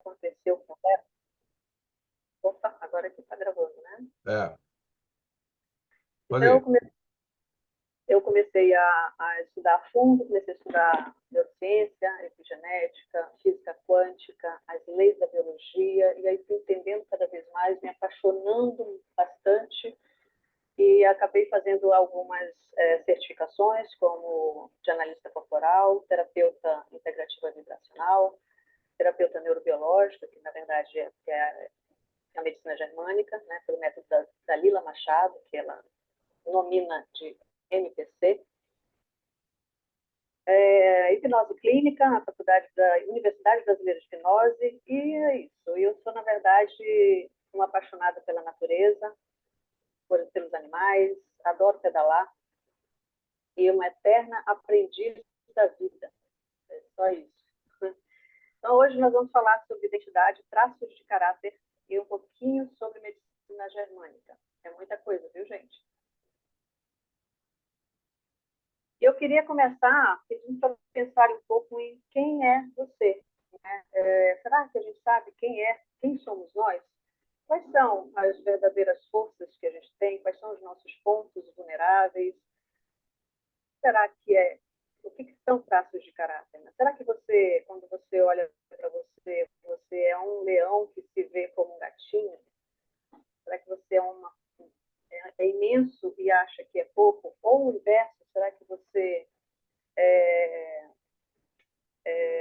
aconteceu com ela. Opa, agora aqui está gravando, né? É, Então, falei. eu comecei a estudar a fundo, comecei a estudar neurociência, epigenética, física quântica, as leis da biologia, e aí fui entendendo cada vez mais, me apaixonando bastante, e acabei fazendo algumas certificações, como de analista corporal, terapeuta integrativa vibracional, terapeuta neurobiológica, que na verdade é a medicina germânica, né, pelo método da Lila Machado, que ela nomina de MPC, hipnose clínica, na faculdade da Universidade Brasileira de Hipnose, e é isso. Eu sou, na verdade, uma apaixonada pela natureza, pelos animais, adoro pedalar, e uma eterna aprendiz da vida. É só isso. Então, hoje nós vamos falar sobre identidade, traços de caráter e um pouquinho sobre medicina germânica. É muita coisa, viu, gente? Eu queria começar pedindo para pensar um pouco em quem é você. Né? Será que a gente sabe quem somos nós? Quais são as verdadeiras forças que a gente tem? Quais são os nossos pontos vulneráveis? Será que o que são traços de caráter? Né? Será que você, quando você olha para você, você é um leão que se vê como um gatinho? Será que você é imenso e acha que é pouco? Ou o inverso, será que você é,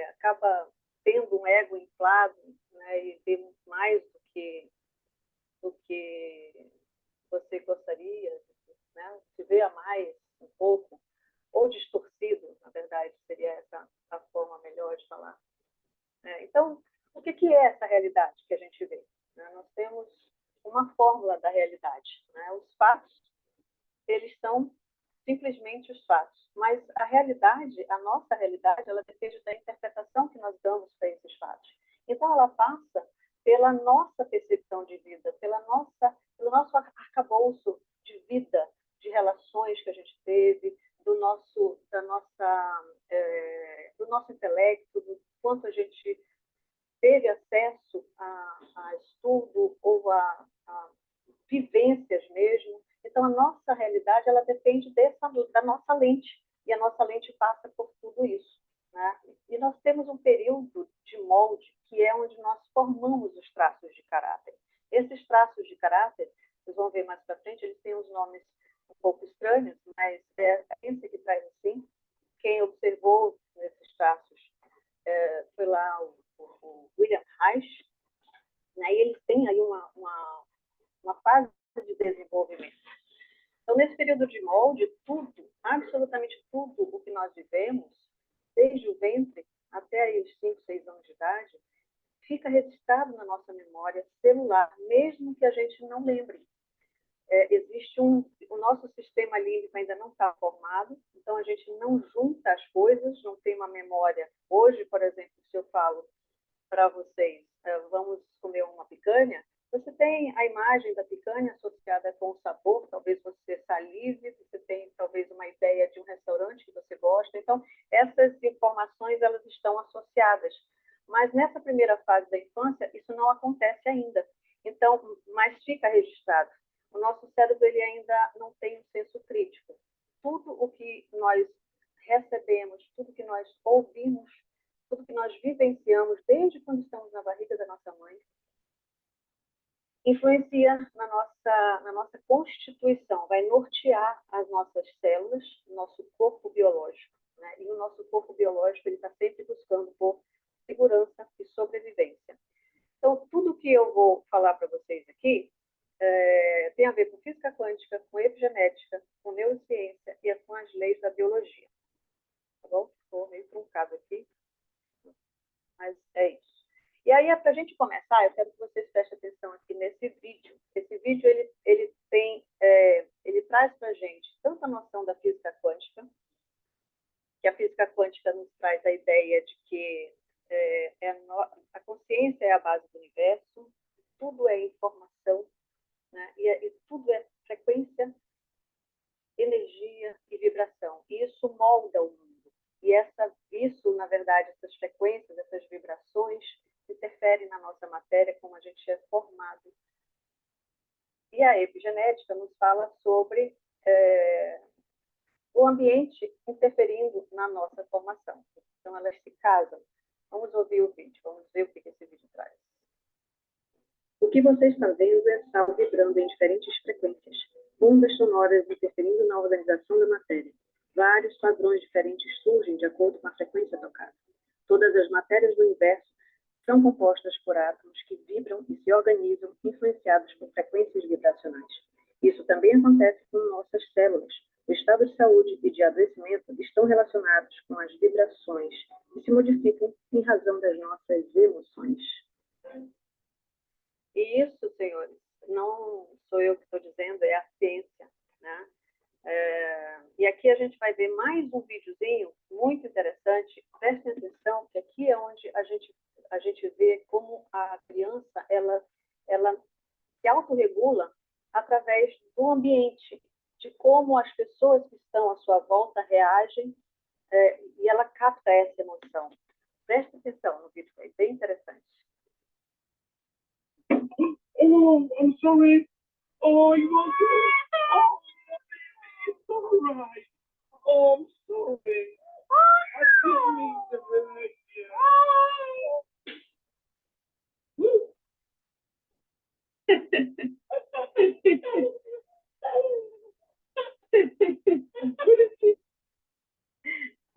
acaba tendo um ego inflado, né, e vê mais do que você gostaria, né, se vê a mais um pouco, ou distorcido, na verdade, seria essa a forma melhor de falar. Então, o que é essa realidade que a gente vê? Né? Nós temos uma fórmula da realidade. Né? Os fatos, eles são simplesmente os fatos. Mas a realidade, a nossa realidade, ela depende da interpretação que nós damos para esses fatos. Então, ela passa pela nossa percepção de vida, pelo nosso arcabouço de vida, de relações que a gente teve, do nosso intelecto, do quanto a gente teve acesso a estudo ou a vivências mesmo. Então, a nossa realidade ela depende da nossa lente, e a nossa lente passa por tudo isso. Né? E nós temos um período de molde que é onde nós formamos os traços de caráter. Esses traços de caráter, vocês vão ver mais para frente, eles têm uns nomes um pouco estranhos, mas é a ciência que traz assim. Quem observou esses traços foi lá o William Reich, né? E eles têm aí uma fase de desenvolvimento. Então, nesse período de molde, tudo, absolutamente tudo o que nós vivemos, desde o ventre até os 5, 6 anos de idade, fica registrado na nossa memória celular, mesmo que a gente não lembre. O nosso sistema límbico ainda não está formado, então a gente não junta as coisas, não tem uma memória. Hoje, por exemplo, se eu falo para vocês, vamos comer uma picanha, você tem a imagem da picanha associada com o sabor, talvez você salive, você tem talvez uma ideia de um restaurante que você gosta. Então, essas informações elas estão associadas. Mas nessa primeira fase da infância, isso não acontece ainda. Então, mas fica registrado. O nosso cérebro ele ainda não tem um senso crítico. Tudo o que nós recebemos, tudo que nós ouvimos, tudo que nós vivenciamos desde quando estamos na barriga da nossa mãe, influencia na nossa constituição, vai nortear as nossas células, nosso corpo biológico. Né? E o nosso corpo biológico está sempre buscando por segurança e sobrevivência. Então, tudo que eu vou falar para vocês aqui tem a ver com física quântica, com epigenética, com neurociência e com as leis da biologia. Tá bom? Estou meio truncado aqui, mas é isso. E aí, para a gente começar, eu quero que vocês prestem atenção aqui nesse vídeo. Esse vídeo ele traz para a gente tanto a noção da física quântica, que a física quântica nos traz a ideia de que a consciência é a base do universo, tudo é informação, né? E tudo é frequência, energia e vibração. E isso molda o mundo. E isso, na verdade, essas frequências, essas vibrações, interferem na nossa matéria, como a gente é formado. E a epigenética nos fala sobre o ambiente interferindo na nossa formação. Então, elas se casam. Vamos ouvir o vídeo, vamos ver o que esse vídeo traz. O que você está vendo é a sal vibrando em diferentes frequências, ondas sonoras interferindo na organização da matéria. Vários padrões diferentes surgem de acordo com a frequência tocada. Todas as matérias do universo são compostas por átomos que vibram e se organizam, influenciados por frequências vibracionais. Isso também acontece com nossas células. O estado de saúde e de adoecimento estão relacionados com as vibrações que se modificam em razão das nossas emoções. E isso, senhores, não sou eu que estou dizendo, é a ciência, né? E aqui a gente vai ver mais um videozinho muito interessante. Prestem atenção, que aqui é onde a gente vê como a criança ela se autorregula através do ambiente, de como as pessoas que estão à sua volta reagem, e ela capta essa emoção. Preste atenção no vídeo, é bem interessante. Oh, I'm sorry. Oh, you okay? Oh, it's all right. Oh, I'm sorry. I didn't mean to hurt you.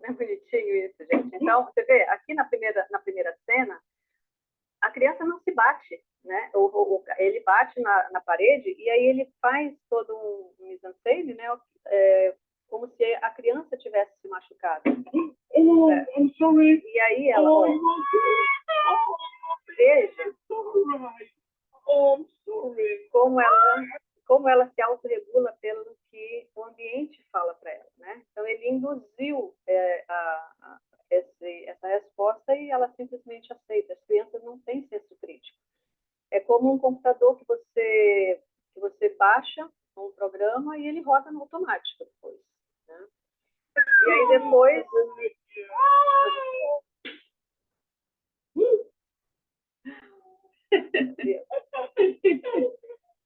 Não é bonitinho isso, gente? Então, você vê, aqui na primeira cena, a criança não se bate, né? Ele bate na parede e aí ele faz todo um mise-en-scène, né? Como se a criança tivesse se machucado. Oh, I'm sorry. E aí ela, Oh, olha, I'm okay. veja It's all right. Oh, I'm sorry. como ela se autorregula pelo que o ambiente fala para ela, né? Então, ele induziu essa resposta e ela simplesmente aceita. As crianças não têm senso crítico. É como um computador que você baixa um programa e ele roda no automático depois, né? E aí depois...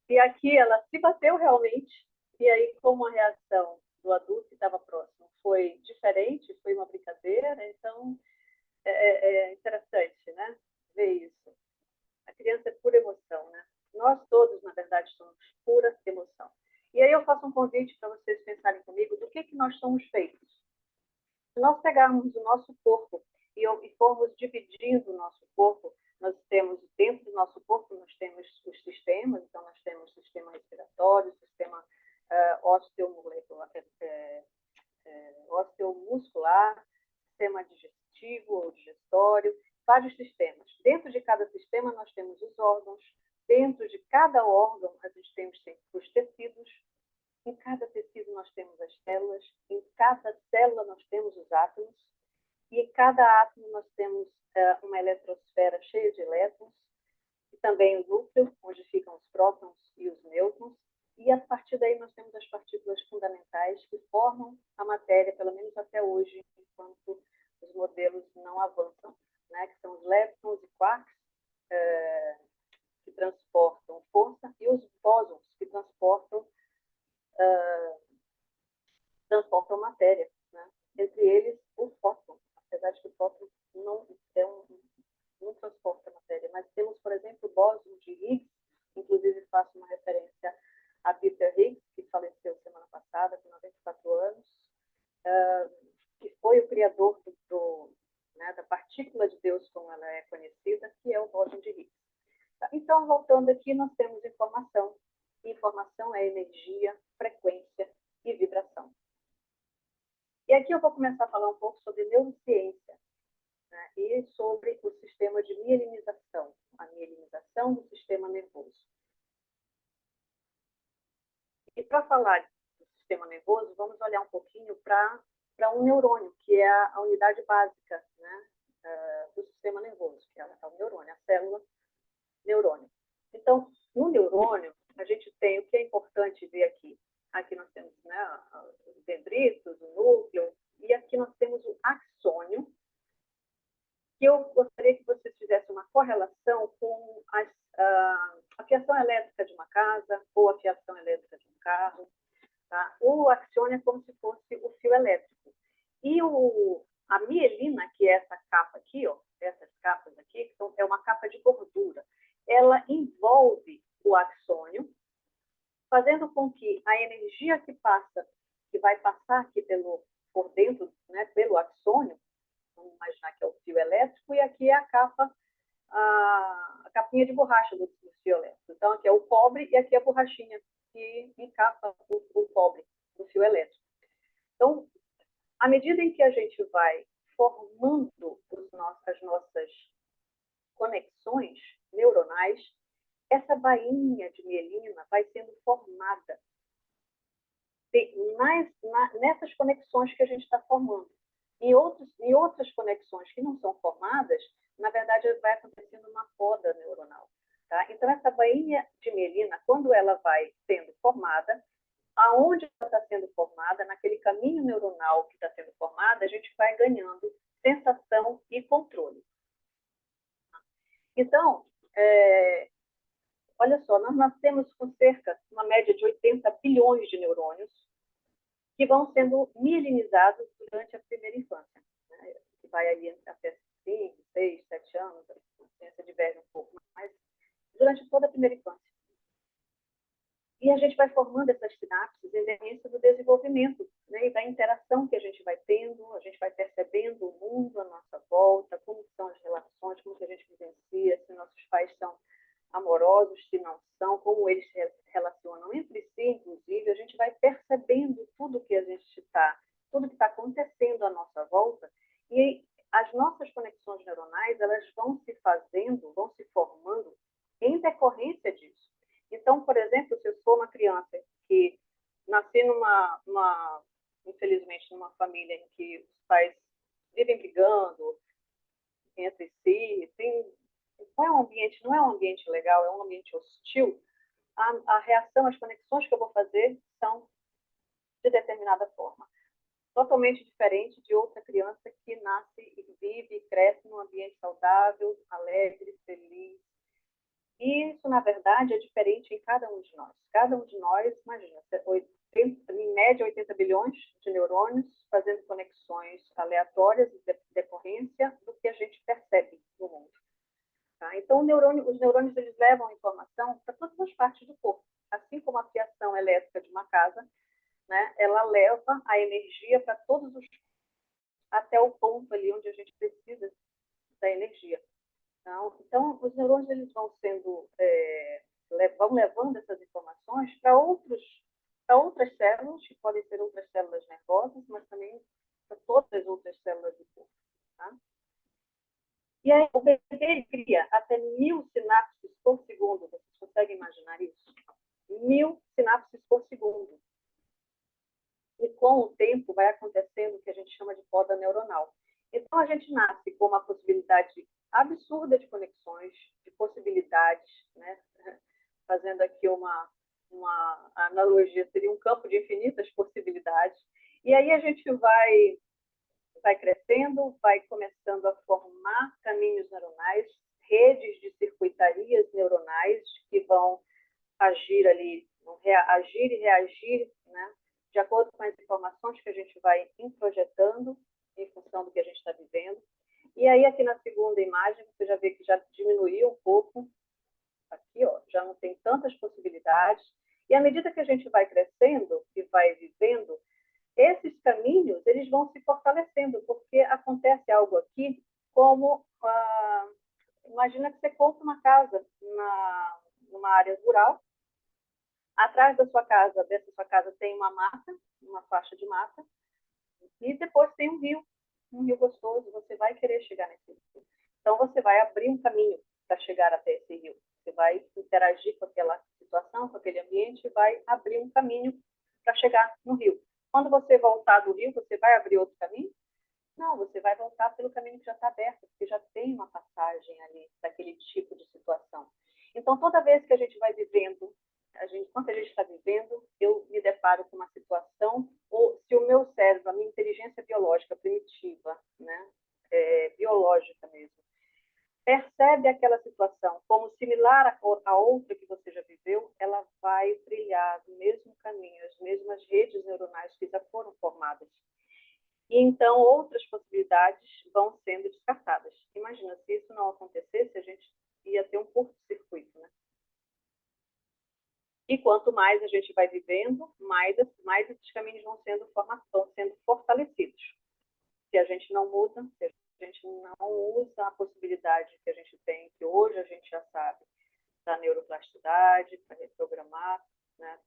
E aqui ela se bateu realmente, e aí como a reação do adulto que estava próximo foi diferente, foi uma brincadeira, então é interessante, né? Ver isso. A criança é pura emoção, né? Nós todos, na verdade, somos pura emoção. E aí eu faço um convite para vocês pensarem comigo do que nós somos feitos. Se nós pegarmos o nosso corpo e formos dividindo o nosso corpo, nós temos, dentro do nosso corpo, nós temos os sistemas, então nós temos o sistema respiratório, o sistema osteomuscular, sistema digestivo ou digestório, vários sistemas. Dentro de cada sistema nós temos os órgãos, dentro de cada órgão a gente tem os tecidos, em cada tecido nós temos as células, em cada célula nós temos os átomos, e em cada átomo nós temos uma eletrosfera cheia de elétrons, e também o núcleo, onde ficam os prótons e os nêutrons, e a partir daí nós temos as partículas fundamentais que formam a matéria, pelo menos até hoje, enquanto os modelos não avançam, né, que são os leptons e quarks, que transportam força, e os bósons, que transportam matéria, né? Entre eles o fóton, apesar de que o fóton não transporta matéria, mas temos, por exemplo, o bóson de Higgs, inclusive faço uma referência a Peter Higgs, que faleceu semana passada, com 94 anos, que foi o criador da partícula de Deus, como ela é conhecida, que é o bóson de Higgs. Então, voltando aqui, nós temos informação. Informação é energia, frequência e vibração. E aqui eu vou começar a falar um pouco sobre neurociência, né, e sobre o sistema de mielinização, a mielinização do sistema nervoso. E para falar do sistema nervoso, vamos olhar um pouquinho para um neurônio, que é a unidade básica, né, do sistema nervoso, que é o neurônio, a célula neurônio. Então, no neurônio, a gente tem o que é importante ver aqui. Aqui nós temos, né, os dendritos, o núcleo, e aqui nós temos o axônio, que eu gostaria que vocês fizessem fizesse uma correlação com a fiação elétrica de uma casa ou a fiação elétrica de um carro. Tá? O axiônio é como se fosse o fio elétrico. E a mielina, que é essa capa aqui, ó, essas capas aqui, que é uma capa de gordura, ela envolve o axônio, fazendo com que a energia que vai passar aqui por dentro, né, pelo axônio, vamos imaginar que é o fio elétrico, e aqui é a capa, a capinha de borracha do fio elétrico. Então, aqui é o cobre e aqui é a borrachinha que encapa o cobre do fio elétrico. Então, à medida em que a gente vai formando as nossas conexões neuronais, essa bainha de mielina vai sendo formada nessas conexões que a gente está formando. Em outras conexões que não são formadas, na verdade, vai acontecendo uma poda neuronal. Tá? Então, essa bainha de mielina, quando ela vai sendo formada, aonde ela está sendo formada, naquele caminho neuronal que está sendo formada, a gente vai ganhando sensação e controle. Então, olha só, nós nascemos com uma média de 80 bilhões de neurônios que vão sendo mielinizados durante a primeira infância, né? Que vai ali até 5, 6, 7 anos, a ciência diverge um pouco, mas durante toda a primeira infância. E a gente vai formando essas sinapses em decorrência do desenvolvimento, né, e da interação que a gente vai tendo, a gente vai percebendo o mundo à nossa volta, como são as relações, como que a gente vivencia, se nossos pais são amorosos, se não são, como eles se relacionam entre si, inclusive, a gente vai percebendo tudo que tudo que está acontecendo à nossa volta, e as nossas conexões neuronais, elas vão se fazendo, vão se formando em decorrência disso. Então, por exemplo, se eu sou uma criança que nasci infelizmente, numa família em que os pais vivem brigando entre si, não é um ambiente legal, é um ambiente hostil, a reação, as conexões que eu vou fazer são de determinada forma. Totalmente diferente de outra criança que nasce e vive e cresce num ambiente saudável, alegre, feliz. E isso, na verdade, é diferente em cada um de nós. Cada um de nós, imagina, em média 80 bilhões de neurônios fazendo conexões aleatórias de decorrência do que a gente percebe no mundo. Tá? Então, os neurônios eles levam a informação para todas as partes do corpo. Assim como a fiação elétrica de uma casa, né, ela leva a energia para todos os até o ponto ali onde a gente precisa da energia. Então, os neurônios eles vão levando essas informações para outras células, que podem ser outras células nervosas, mas também para todas as outras células do corpo. Tá? E aí, o bebê cria até 1000 sinapses por segundo. Vocês conseguem imaginar isso? 1000 sinapses por segundo. E com o tempo vai acontecendo o que a gente chama de poda neuronal. Então, a gente nasce com uma possibilidade absurda de conexões, de possibilidades, né? Fazendo aqui uma analogia, seria um campo de infinitas possibilidades. E aí a gente vai crescendo, vai começando a formar caminhos neuronais, redes de circuitarias neuronais que vão agir ali, agir e reagir, né? De acordo com as informações que a gente vai introjetando em função do que a gente está vivendo. E aí, aqui na segunda imagem, você já vê que já diminuiu um pouco. Aqui, ó, já não tem tantas possibilidades. E à medida que a gente vai crescendo e vai vivendo, esses caminhos eles vão se fortalecendo, porque acontece algo aqui como... imagina que você compra uma casa numa área rural. Atrás dessa sua casa tem uma mata, uma faixa de mata, e depois tem um rio gostoso, você vai querer chegar nesse rio. Então, você vai abrir um caminho para chegar até esse rio. Você vai interagir com aquela situação, com aquele ambiente, e vai abrir um caminho para chegar no rio. Quando você voltar do rio, você vai abrir outro caminho? Não, você vai voltar pelo caminho que já está aberto, porque já tem uma passagem ali daquele tipo de situação. Então, toda vez que a gente vai vivendo, enquanto a gente está vivendo, eu me deparo com uma situação, ou se o meu cérebro, a minha inteligência biológica primitiva, né, biológica mesmo, percebe similar a outra que você já viveu, ela vai trilhar do mesmo caminho, as mesmas redes neuronais que já foram formadas. E então outras possibilidades vão sendo descartadas. Imagina, se isso não acontecesse, a gente ia ter um curto-circuito, né? E quanto mais a gente vai vivendo, mais esses caminhos vão sendo fortalecidos. Se a gente não muda, se a gente não usa a possibilidade que a gente tem, que hoje a gente já sabe, da neuroplasticidade, para reprogramar, né,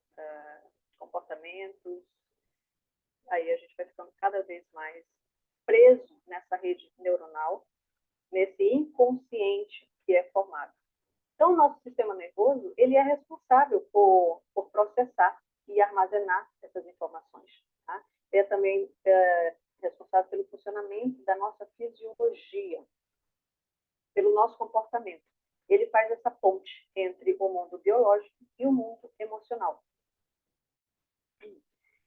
comportamentos, aí a gente vai ficando cada vez mais preso nessa rede neuronal, nesse inconsciente que é formado. Então, o nosso sistema nervoso, ele é responsável por processar e armazenar essas informações. Tá? Ele é também responsável pelo funcionamento da nossa fisiologia, pelo nosso comportamento. Ele faz essa ponte entre o mundo biológico e o mundo emocional.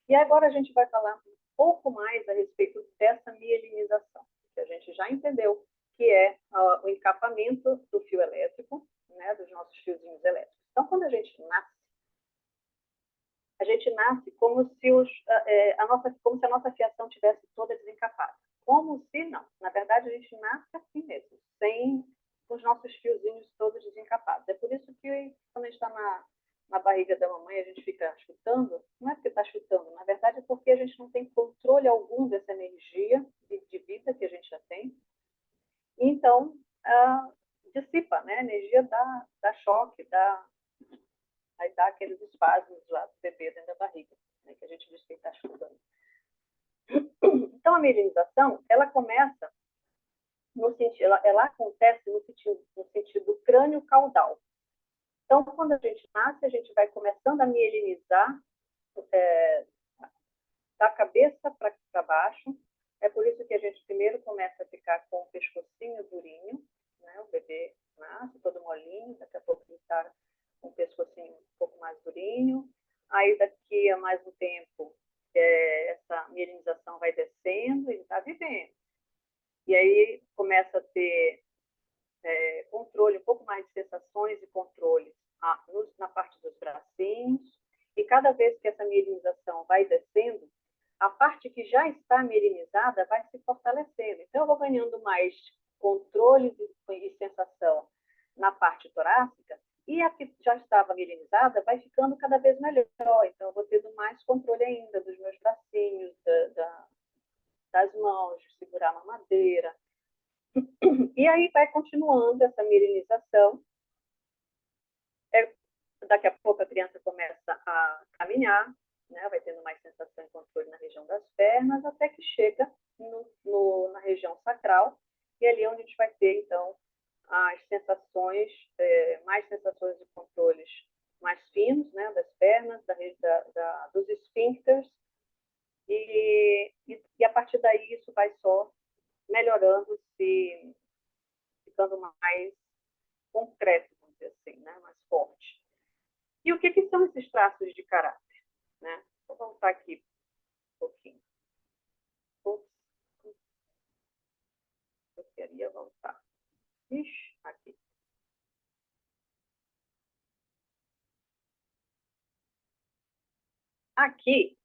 E agora a gente vai falar um pouco mais a respeito dessa mielinização, que a gente já entendeu que é o encapamento do fio elétrico, né, dos nossos fiozinhos elétricos. Então, quando a gente nasce como se, como se a nossa fiação tivesse toda desencapada. Como se não. Na verdade, a gente nasce assim mesmo, sem os nossos fiozinhos todos desencapados. É por isso que, quando a gente está na barriga da mamãe, a gente fica chutando. Não é porque está chutando, na verdade é porque a gente não tem controle algum dessa energia de vida que a gente já tem. Então, dissipa, né? A energia dá choque, aí dá aqueles espasmos lá do bebê dentro da barriga, né? Que a gente diz que está chutando. Então, a mielinização, ela começa no sentido, ela acontece no sentido crânio-caudal. Então, quando a gente nasce, a gente vai começando a mielinizar da cabeça para baixo. É por isso que a gente primeiro começa a ficar com o pescocinho durinho, né? O bebê nasce todo molinho, daqui a pouco ele está com o pescocinho um pouco mais durinho. Aí, daqui a mais um tempo, essa mielinização vai descendo e ele está vivendo. E aí começa a ter controle, um pouco mais de sensações e controle na parte dos bracinhos. E cada vez que essa mielinização vai descendo, a parte que já está mielinizada vai se fortalecendo. Então, eu vou ganhando mais controle e sensação na parte torácica, e a que já estava mielinizada vai ficando cada vez melhor. Então, eu vou tendo mais controle ainda dos meus bracinhos, das mãos, de segurar uma madeira. E aí vai continuando essa mielinização. Daqui a pouco a criança começa a caminhar, né? Vai tendo mais sensação e controle na região das pernas, até que chega na região sacral, e ali é onde a gente vai ter, então, as sensações, mais sensações de controles mais finos, né? Das pernas, dos esfíncteres, e a partir daí isso vai só melhorando, ficando mais concreto, vamos dizer assim, né? Mais forte. E o que são esses traços de caráter? Né? Vou voltar aqui um pouquinho. Eu queria voltar. Ixi, aqui. Aqui,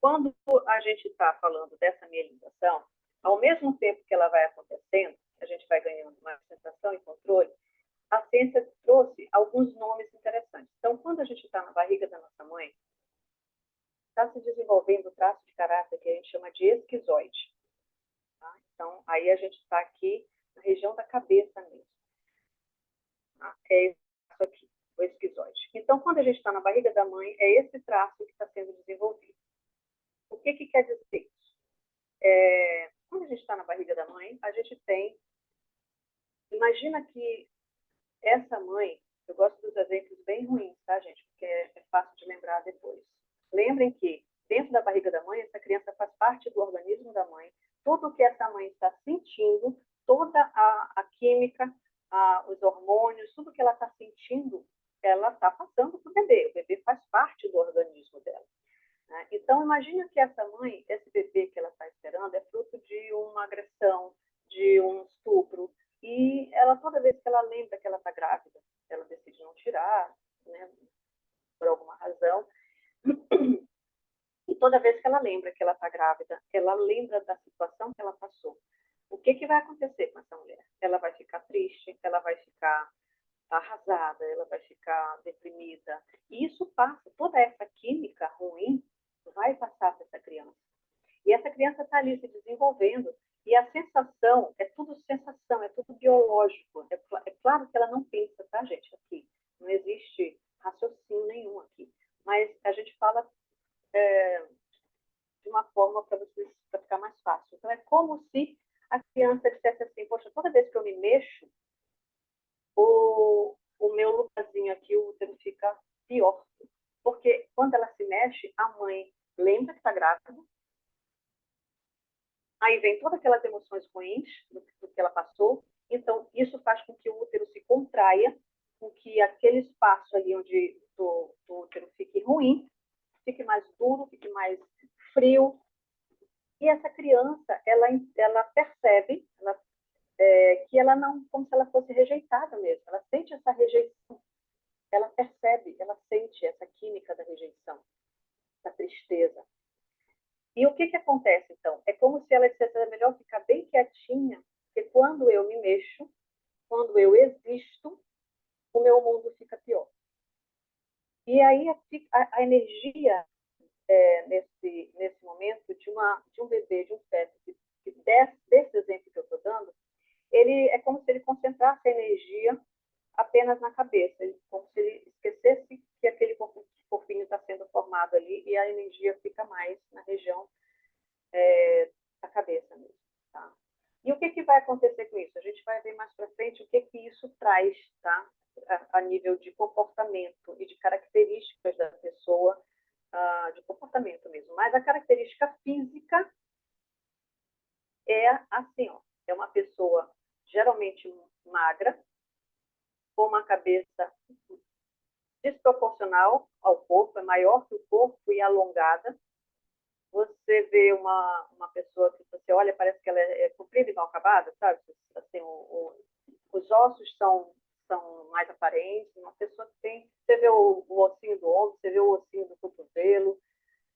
quando a gente está falando dessa mielinização, ao mesmo tempo que ela vai acontecendo, a gente vai ganhando mais sensação e controle, a ciência trouxe alguns nomes interessantes. Então, quando a gente está na barriga da nossa mãe, está se desenvolvendo o traço de caráter que a gente chama de esquizoide. Tá? Então, aí a gente está aqui na região da cabeça mesmo. Tá? É isso aqui, o esquizoide. Então, quando a gente está na barriga da mãe, é esse traço que está sendo desenvolvido. O que quer dizer isso? Quando a gente está na barriga da mãe, a gente tem... Imagina que essa mãe... Eu gosto dos exemplos bem ruins, tá, gente? Porque é fácil de lembrar depois. Lembrem que, dentro da barriga da mãe, essa criança faz parte do organismo da mãe. Tudo que essa mãe está sentindo, toda a química, os hormônios, tudo que ela está sentindo, ela está passando para o bebê. O bebê faz parte do organismo dela. Né? Então, imagina que essa mãe, esse bebê que ela está esperando, é fruto de uma agressão, de um estupro. E ela, toda vez que ela lembra que ela está grávida, ela decide não tirar, né, por alguma razão. E toda vez que ela lembra que ela está grávida, ela lembra da situação que ela passou. O que vai acontecer com essa mulher? Ela vai ficar triste, ela vai ficar arrasada, ela vai ficar deprimida. E isso passa, toda essa química ruim vai passar para essa criança. E essa criança está ali se desenvolvendo. E a sensação, é tudo sensação, é tudo biológico. É claro que ela não pensa, tá, gente, aqui. Não existe raciocínio nenhum aqui. Mas a gente fala de uma forma para ficar mais fácil. Então, é como se a criança dissesse assim, poxa, toda vez que eu me mexo, o meu lugarzinho aqui, o útero fica pior. Porque quando ela se mexe, a mãe lembra que está grávida, aí vem todas aquelas emoções ruins do que ela passou, então isso faz com que o útero se contraia, com que aquele espaço ali onde do útero fique ruim, fique mais duro, fique mais frio, e essa criança, ela percebe que ela não, como se ela fosse rejeitada mesmo, ela sente essa rejeição, ela percebe, ela sente essa química da rejeição, da tristeza. E o que acontece, então? É como se ela dissesse, é melhor ficar bem quietinha, porque quando eu me mexo, quando eu existo, o meu mundo fica pior. E aí a energia nesse momento de um bebê, de um feto, desse exemplo que eu estou dando, ele é como se ele concentrasse a energia apenas na cabeça, como se ele esquecesse que aquele corpinho está sendo formado ali e a energia fica mais na região da cabeça mesmo. Tá? E o que vai acontecer com isso? A gente vai ver mais para frente o que isso traz, tá? A nível de comportamento e de características da pessoa, de comportamento mesmo. Mas a característica física é assim, ó, é uma pessoa geralmente magra, com uma cabeça desproporcional ao corpo, é maior que o corpo e alongada. Você vê uma pessoa que você olha, parece que ela é comprida e mal acabada, sabe? Assim, os ossos são mais aparentes. Uma pessoa que tem... Você vê o ossinho do ombro, você vê o ossinho do cotovelo,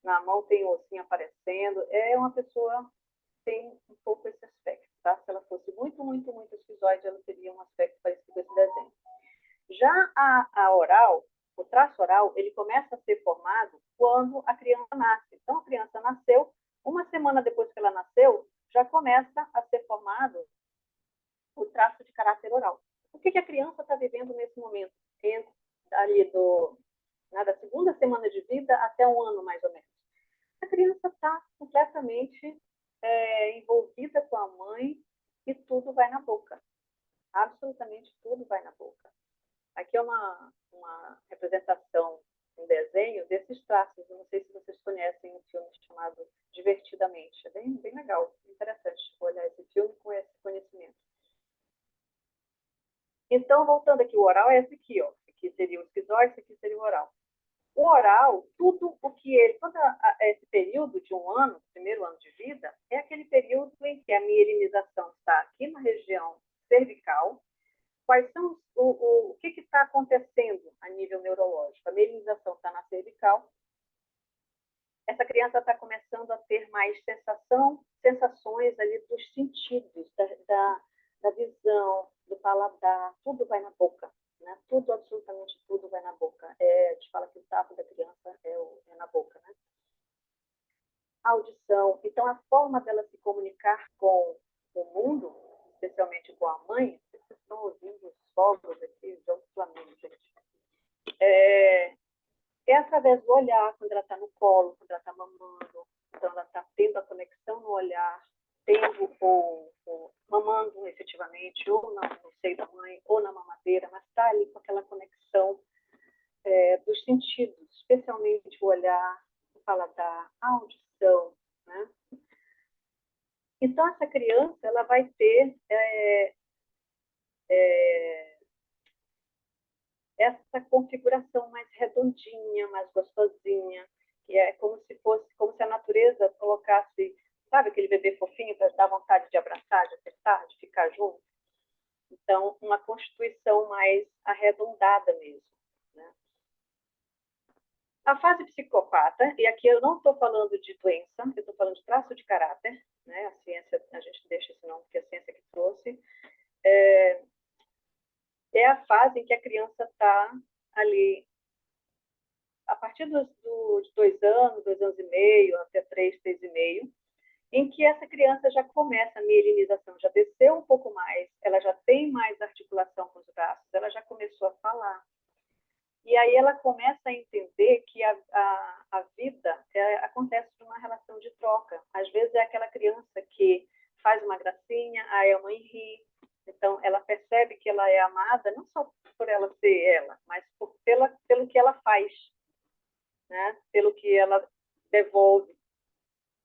na mão tem o ossinho aparecendo. É uma pessoa que tem um pouco esse aspecto, tá? Se ela fosse muito, muito, muito esquizoide, ela teria um aspecto parecido com esse desenho. Já a oral, o traço oral, ele começa a ser formado quando a criança nasce. Então, a criança nasceu, uma semana depois que ela nasceu, já começa a ser formado o traço de caráter oral. O que a criança está vivendo nesse momento? Ali da segunda semana de vida até um ano, mais ou menos. A criança está completamente envolvida com a mãe e tudo vai na boca. Absolutamente tudo vai na boca. Aqui é uma representação, um desenho desses traços. Eu não sei se vocês conhecem um filme chamado Divertidamente. É bem, bem legal, interessante olhar esse filme com esse conhecimento. Então, voltando aqui, o oral é esse aqui, ó. Esse aqui seria o esquizoide, esse aqui seria o oral. O oral, tudo o que ele, todo esse período de um ano, primeiro ano de vida, é aquele período em que a mielinização está aqui na região cervical. Quais são o que está acontecendo a nível neurológico? A mielinização está na cervical. Essa criança está começando a ter mais sensações ali dos sentidos, da visão, do paladar, tudo vai na boca. Né? Tudo, absolutamente tudo vai na boca. A gente fala que o tato da criança é na boca. Né? A audição. Então, a forma dela se comunicar com o mundo, especialmente com a mãe, vocês estão ouvindo os fogos aqui de outro Flamengo, gente. É através do olhar, quando ela está no colo, quando ela está mamando, então ela está tendo a conexão no olhar, tendo ou mamando efetivamente, ou no seio da mãe, ou na mamadeira, mas está ali com aquela conexão dos sentidos, especialmente o olhar, o paladar, a audição, né? Então, essa criança, ela vai ter essa configuração mais redondinha, mais gostosinha, que é como se a natureza colocasse, sabe aquele bebê fofinho para dar vontade de abraçar, de apertar, de ficar junto? Então, uma constituição mais arredondada mesmo, né? A fase psicopata, e aqui eu não estou falando de doença, eu estou falando de traço de caráter, né? A ciência, a gente deixa esse nome porque a ciência que trouxe, é a fase em que a criança está ali, a partir de 2 anos e meio, até 3 e meio, em que essa criança já começa a mielinização, já desceu um pouco mais, ela já tem mais articulação com os braços, ela já começou a falar. E aí ela começa a entender que a vida acontece numa relação de troca. Às vezes é aquela criança que faz uma gracinha, aí a mãe ri. Então, ela percebe que ela é amada, não só por ela ser ela, mas pelo que ela faz, né? Pelo que ela devolve.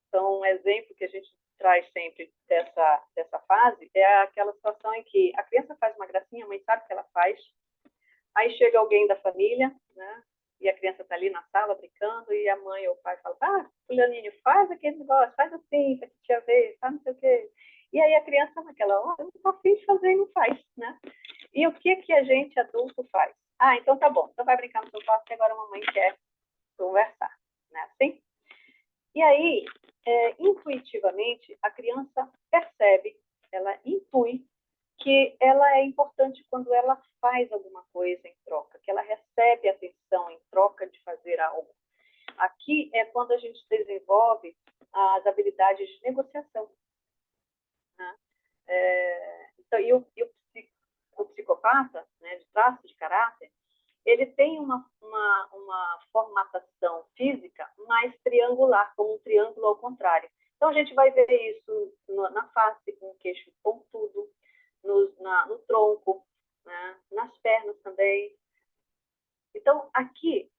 Então, um exemplo que a gente traz sempre dessa fase é aquela situação em que a criança faz uma gracinha, a mãe sabe que ela faz, aí chega alguém da família, né? E a criança está ali na sala brincando, e a mãe ou o pai fala, fulaninho, faz aquele negócio, faz assim, para que tia ver, faz não sei o quê. E aí a criança naquela hora, eu só fiz fazer e não faz, né? E o que a gente adulto faz? Então tá bom, então vai brincar no seu quarto, que agora a mamãe quer conversar, né? Assim? E aí, intuitivamente, a criança percebe, ela intui que ela é importante quando ela faz alguma coisa em troca, que ela recebe atenção em troca de fazer algo. Aqui é quando a gente desenvolve as habilidades de negociação, né? Então, o psicopata, né, de traço de caráter, ele tem uma formatação física mais triangular, como um triângulo ao contrário. Então, a gente vai ver isso na face, com o queixo pontudo, no tronco, né? Nas pernas também. Então, aqui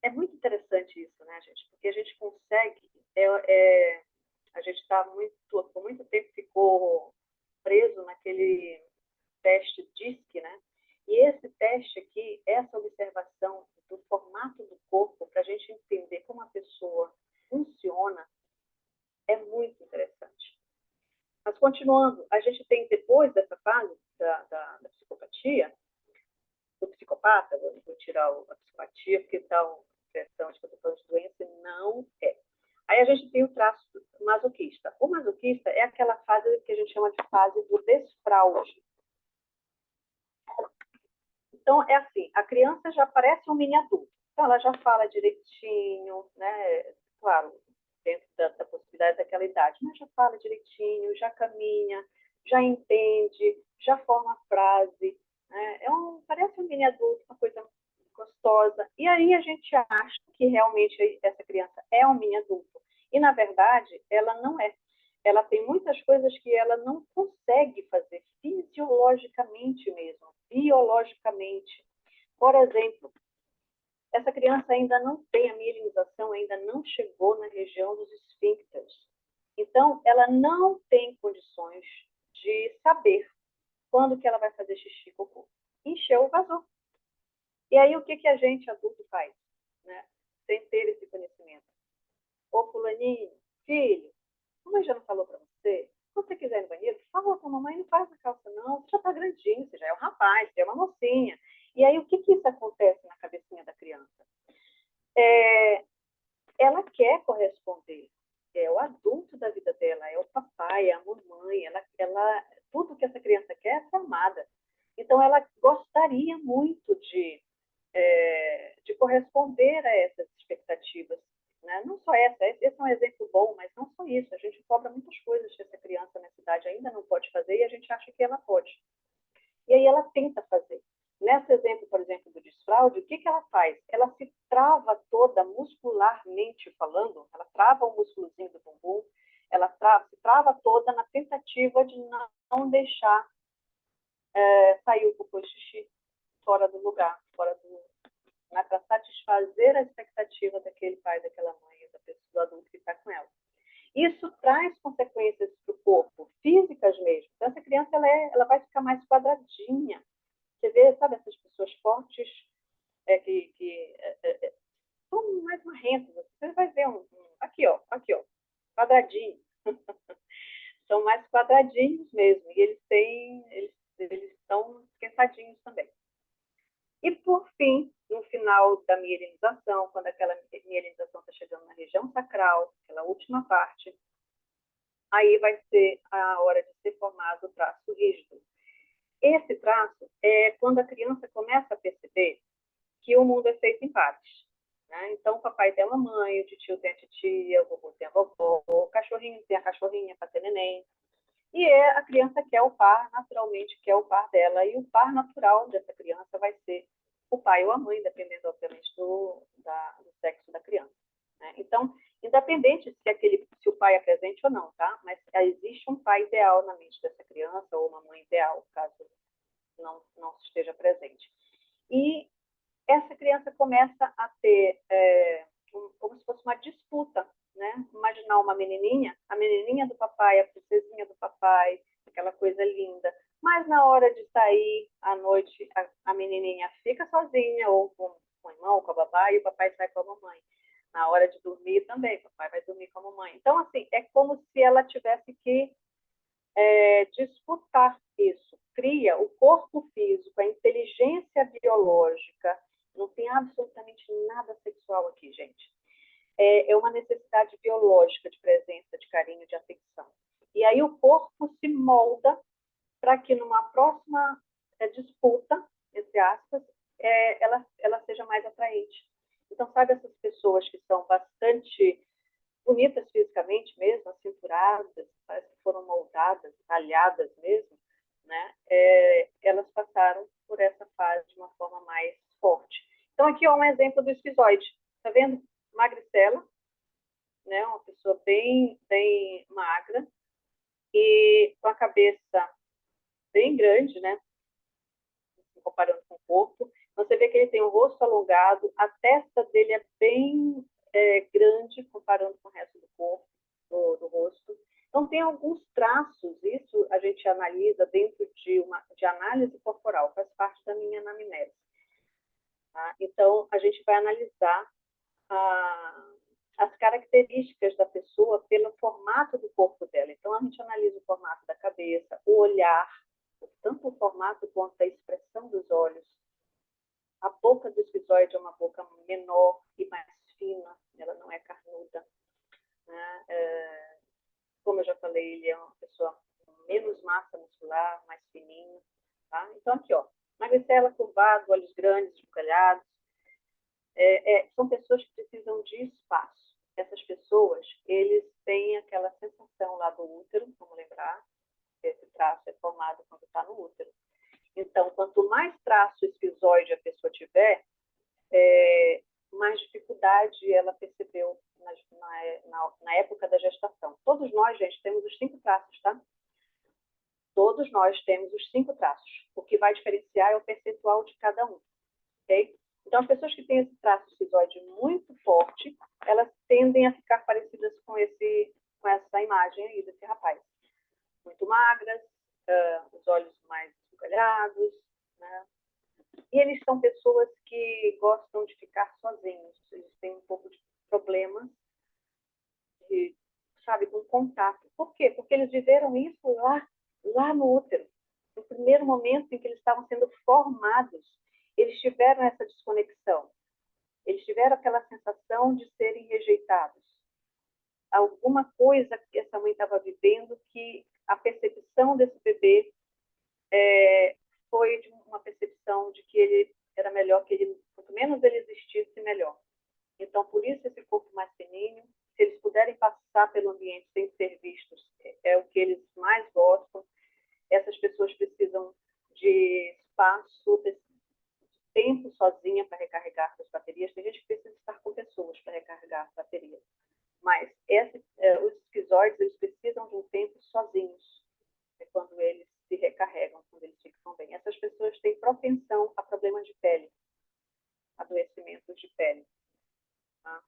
é muito interessante isso, né, gente? Porque a gente consegue, a gente está por muito tempo ficou preso naquele teste DISC, né? E esse teste aqui, essa observação do formato do corpo, para a gente entender como a pessoa funciona, é muito interessante. Mas, continuando, a gente tem, depois dessa fase da psicopatia, do psicopata, vou tirar a psicopatia, porque está uma impressão de que eu estou falando de doença, não é. Aí a gente tem o traço masoquista. O masoquista é aquela fase que a gente chama de fase do desfraude. Então, é assim, a criança já parece um mini adulto. Então, ela já fala direitinho, né? Claro, dentro da possibilidade daquela idade, mas já fala direitinho, já caminha, já entende, já forma frase, né? Parece um mini adulto, uma coisa gostosa. E aí a gente acha que realmente essa criança é um mini adulto. E, na verdade, ela não é. Ela tem muitas coisas que ela não consegue fazer fisiologicamente mesmo, biologicamente. Por exemplo, essa criança ainda não tem a mielinização, ainda não chegou na região dos esfíncteres. Então, ela não tem condições de saber quando que ela vai fazer xixi e cocô. Encheu, vazou. E aí, o que a gente adulto faz, né? Sem ter esse conhecimento? Ô, fulaninho, filho, mamãe já não falou para você? Se você quiser ir no banheiro, fala com a mamãe, não faz na calça não, você já está grandinho, você já é um rapaz, você é uma mocinha. E aí, o que isso acontece na cabecinha da criança? Ela quer corresponder, é o adulto da vida dela, é o papai, é a mamãe, tudo que essa criança quer é ser amada. Então, ela gostaria muito de corresponder a essas expectativas. Né? Não só esse é um exemplo bom, mas não só isso. A gente cobra muitas coisas que essa criança nessa idade ainda não pode fazer e a gente acha que ela pode. E aí ela tenta fazer. Nesse exemplo, por exemplo, do desfraude, o que ela faz? Ela se trava toda muscularmente falando, ela trava o músculozinho do bumbum, ela se trava toda na tentativa de não deixar sair o cocô e xixi fora do lugar, para satisfazer a expectativa daquele pai, daquela mãe, da pessoa, do adulto que está com ela. Isso traz consequências para o corpo, físicas mesmo. Então, essa criança ela vai ficar mais quadradinha. Você vê, sabe, essas pessoas fortes que são mais marrentas. Você vai ver aqui, ó, quadradinho. São mais quadradinhos mesmo. E eles E, por fim, no final da mielinização, quando aquela mielinização está chegando na região sacral, aquela última parte, aí vai ser a hora de ser formado o traço rígido. Esse traço é quando a criança começa a perceber que o mundo é feito em partes. Né? Então, o papai tem a mamãe, o tio tem a titia, o vovô tem a vovó, o cachorrinho tem a cachorrinha para ter neném. E a criança quer o par, naturalmente quer o par dela. E o par natural dessa criança vai ser o pai ou a mãe, dependendo, obviamente, do sexo da criança. Né? Então, independente se o pai é presente ou não, tá? Mas existe um pai ideal na mente dessa criança, ou uma mãe ideal, caso não esteja presente. E essa criança começa a ter como se fosse uma disputa, né? Imaginar uma menininha, a menininha do papai, a princesinha do papai, aquela coisa linda. Mas na hora de sair à noite, a menininha fica sozinha, ou com o irmão, com a babá, e o papai sai com a mamãe. Na hora de dormir também, o papai vai dormir com a mamãe. Então, assim, é como se ela tivesse que disputar isso. Cria o corpo físico, a inteligência biológica. Não tem absolutamente nada sexual aqui, gente. É uma necessidade biológica de presença, de carinho, de afecção. E aí o corpo se molda para que numa próxima disputa, entre aspas, ela seja mais atraente. Então, sabe essas pessoas que são bastante bonitas fisicamente mesmo, acinturadas, parece que foram moldadas, talhadas mesmo, né? Elas passaram por essa fase de uma forma mais forte. Então, aqui é um exemplo do esquizoide. Está vendo? Magricela, né? Uma pessoa bem, bem magra e com a cabeça bem grande, né? Comparando com o corpo. Você vê que ele tem o rosto alongado, a testa dele é bem grande comparando com o resto do corpo, do rosto. Então, tem alguns traços, isso a gente analisa dentro de análise corporal, faz parte da minha anamnese. Tá? Então, a gente vai analisar as características da pessoa pelo formato do corpo dela. Então, a gente analisa o formato da cabeça, o olhar, tanto o formato quanto a expressão dos olhos. A boca do esquizoide é uma boca menor e mais fina, ela não é carnuda. Né? Como eu já falei, ele é uma pessoa com menos massa muscular, mais fininho. Tá? Então, aqui, ó, magricela, curvado, olhos grandes, esbugalhados. São pessoas que precisam de espaço. Essas pessoas, eles têm aquela sensação lá do útero, vamos lembrar, que esse traço é formado quando está no útero. Então, quanto mais traço esquizoide a pessoa tiver, mais dificuldade ela percebeu na época da gestação. Todos nós, gente, temos os 5 traços, tá? Todos nós temos os 5 traços. O que vai diferenciar é o percentual de cada um, ok? Então, as pessoas que têm esse traço esquizoide muito forte, elas tendem a ficar parecidas com essa imagem aí desse rapaz. Muito magras, os olhos mais esbugalhados, né? E eles são pessoas que gostam de ficar sozinhos. Eles têm um pouco de problemas com contato. Por quê? Porque eles viveram isso lá no útero. No primeiro momento em que eles estavam sendo formados, eles tiveram essa desconexão. Eles tiveram aquela sensação de serem rejeitados. Alguma coisa que essa mãe estava vivendo que a percepção desse bebê foi de uma percepção de que ele era melhor que ele, quanto menos ele existisse, melhor. Então, por isso, esse corpo mais fininho, se eles puderem passar pelo ambiente sem ser vistos, é o que eles mais gostam. Essas pessoas precisam de espaço, de tempo sozinha para recarregar suas baterias. Tem gente que precisa estar com pessoas para recarregar as baterias. Mas os esquizoides, eles precisam de um tempo sozinhos. É quando eles se recarregam, quando eles ficam bem. Essas pessoas têm propensão a problemas de pele, adoecimentos de pele. Tá?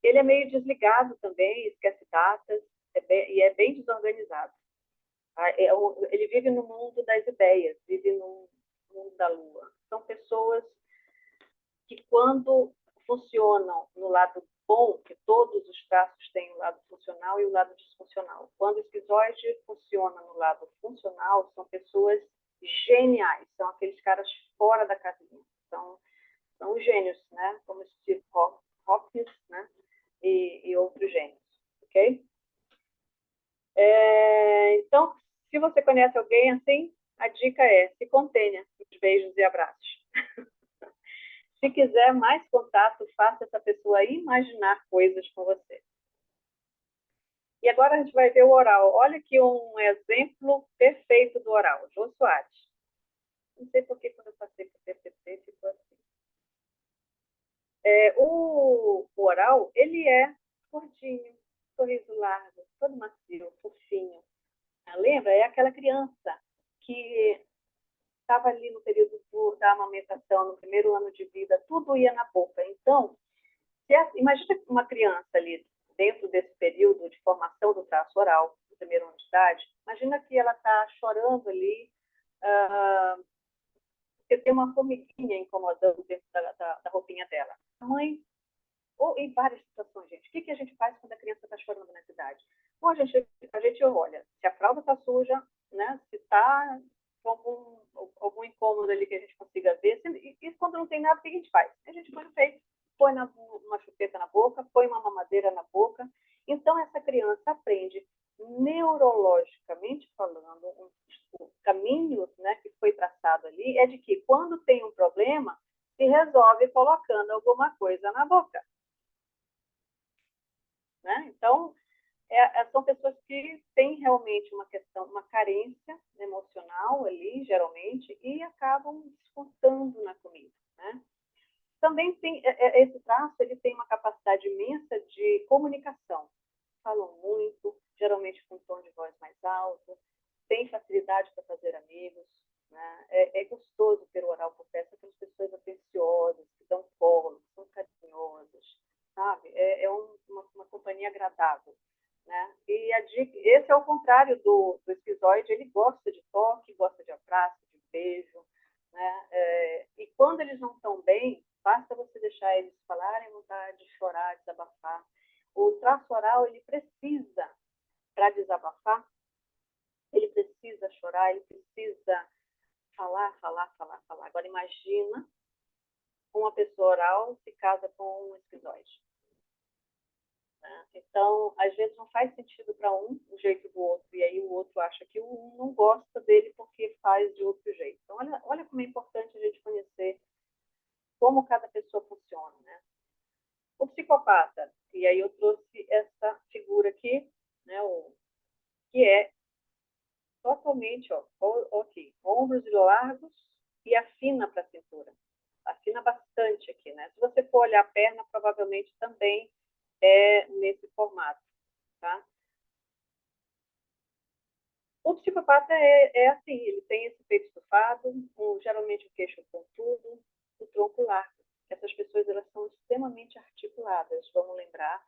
Ele é meio desligado também, esquece datas, e é bem desorganizado. Tá? Ele vive no mundo das ideias, vive no mundo da lua. São pessoas que, quando funcionam no lado bom, que todos os traços têm o lado funcional e o lado disfuncional. Quando o esquizoide funciona no lado funcional, são pessoas geniais, são aqueles caras fora da casinha, são os gênios, né? Como Steve Hopkins, né? E outros gênios, ok? Então, se você conhece alguém assim, a dica é se contenha nos beijos e abraços. Se quiser mais contato, faça essa pessoa imaginar coisas com você. E agora a gente vai ver o oral. Olha aqui um exemplo perfeito do oral. Jô Soares. Não sei por que quando eu passei para o TCC ficou assim. O oral, ele é gordinho, sorriso largo, todo macio, fofinho. Lembra? É aquela criança que estava ali no período da amamentação, no primeiro ano de vida, tudo ia na boca. Então, imagina uma criança ali, dentro desse período de formação do traço oral, no primeiro ano de idade, imagina que ela está chorando ali, porque tem uma formiguinha incomodando dentro da roupinha dela. A mãe, ou em várias situações, gente, o que a gente faz quando a criança está chorando nessa idade? Bom, a gente olha, se a fralda está suja, né, se está com algum incômodo ali que a gente consiga ver, e quando não tem nada, o que a gente faz? A gente põe no peito, põe uma chupeta na boca, põe uma mamadeira na boca. Então, essa criança aprende neurologicamente falando, o caminho, né, que foi traçado ali é de que quando tem um problema, se resolve colocando alguma coisa na boca. Né? Então, são pessoas que têm realmente uma questão, uma carência emocional ali, geralmente, e acabam descontando na comida. Né? Também tem, esse traço, ele tem uma capacidade imensa de comunicação. Falam muito, geralmente com um tom de voz mais alto, tem facilidade para fazer amigos, né? É gostoso ter o oral por perto, aquelas pessoas atenciosas, que dão colo, que são carinhosas, sabe? Uma companhia agradável. Né? E esse é o contrário do esquizoide, ele gosta de toque, gosta de abraço, de beijo. Né? E quando eles não estão bem, basta você deixar eles falarem à vontade, chorar, desabafar. O traço oral, ele precisa, para desabafar, ele precisa chorar, ele precisa falar. Agora, imagina uma pessoa oral se casa com um esquizoide. Né? Então, às vezes não faz sentido para um o jeito do outro, e aí o outro acha que um não gosta dele porque faz de outro jeito. Então, olha como é importante a gente conhecer como cada pessoa funciona. Né? O psicopata, e aí eu trouxe essa figura aqui, né, que é totalmente, aqui, ombros largos e afina para a cintura. Afina bastante aqui, né? Se você for olhar a perna, provavelmente também é nesse formato, tá? O psicopata é assim, ele tem esse peito estufado, geralmente o queixo pontudo, o tronco largo. Essas pessoas, elas são extremamente articuladas, vamos lembrar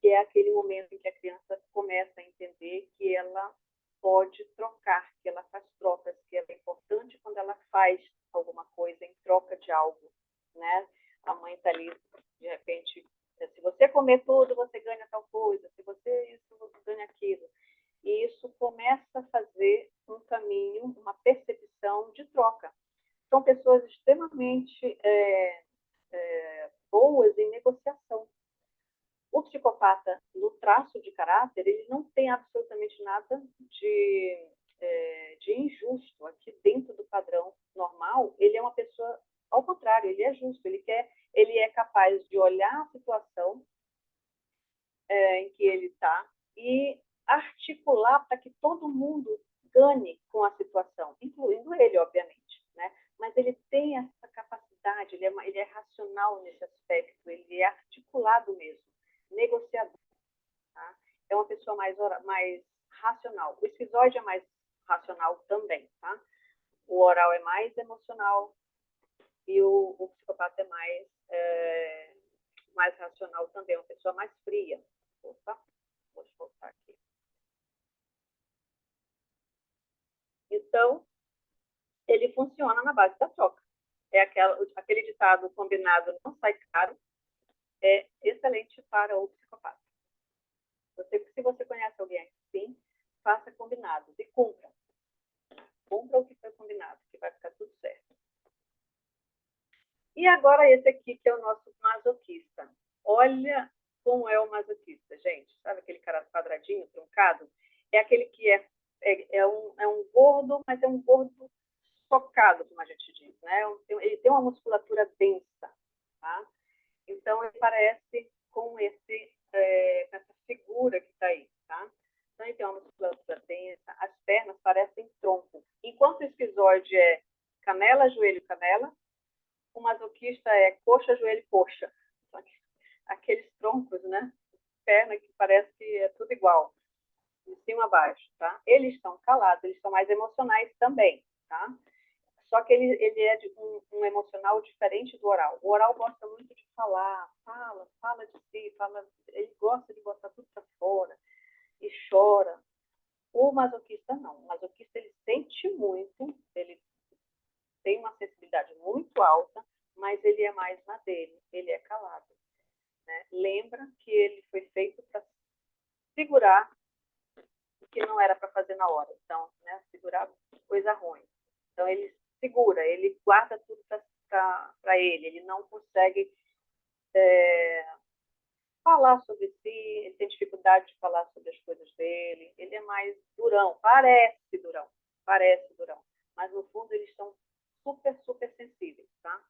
que é aquele momento em que a criança começa a entender que ela pode trocar, que ela faz trocas, que ela é importante quando ela faz alguma coisa em troca de algo, né? A mãe está ali, de repente, se você comer tudo, você ganha tal coisa, se você isso, você ganha aquilo. E isso começa a fazer um caminho, uma percepção de troca. São pessoas extremamente boas em negociação. O psicopata, no traço de caráter, ele não tem absolutamente nada de injusto. Aqui dentro do padrão normal, ele é uma pessoa, ao contrário, ele é justo, ele é capaz de olhar a situação em que ele está e articular para que todo mundo ganhe com a situação, incluindo ele, obviamente. Né? Mas ele tem essa capacidade, ele é racional nesse aspecto, ele é articulado mesmo, negociador. Tá? É uma pessoa mais racional. O esquizoide é mais racional também. Tá? O oral é mais emocional e o psicopata é mais racional também, uma pessoa mais fria. Opa, vou voltar aqui. Então, ele funciona na base da troca. É aquele ditado combinado não sai caro, é excelente para o psicopata. Se você conhece alguém assim, faça combinados e cumpra. Cumpra o que foi combinado, que vai ficar tudo certo. E agora esse aqui, que é o nosso masoquista. Olha como é o masoquista, gente. Sabe aquele cara quadradinho, truncado? É aquele que é um gordo, mas é um gordo socado, como a gente diz, né? Ele tem uma musculatura densa, tá? Então, ele parece com essa figura que está aí, tá? Então, ele tem uma musculatura densa, as pernas parecem tronco. Enquanto o esquizoide é canela, joelho, canela, o masoquista é coxa, joelho, coxa. Aqueles troncos, né? Perna que parece que é tudo igual, de cima a baixo, tá? Eles estão calados, eles são mais emocionais também, tá? Só que ele é de um emocional diferente do oral. O oral gosta muito de falar, fala de si, ele gosta de botar tudo para fora e chora. O masoquista não. O masoquista ele sente muito, ele tem uma sensibilidade muito alta, mas ele é mais na dele, ele é calado. Né? Lembra que ele foi feito para segurar o que não era para fazer na hora. Então, né, segurar coisa ruim. Então, ele segura, ele guarda tudo para ele não consegue falar sobre si, ele tem dificuldade de falar sobre as coisas dele, ele é mais durão, parece durão, mas no fundo eles são super, super sensíveis, tá?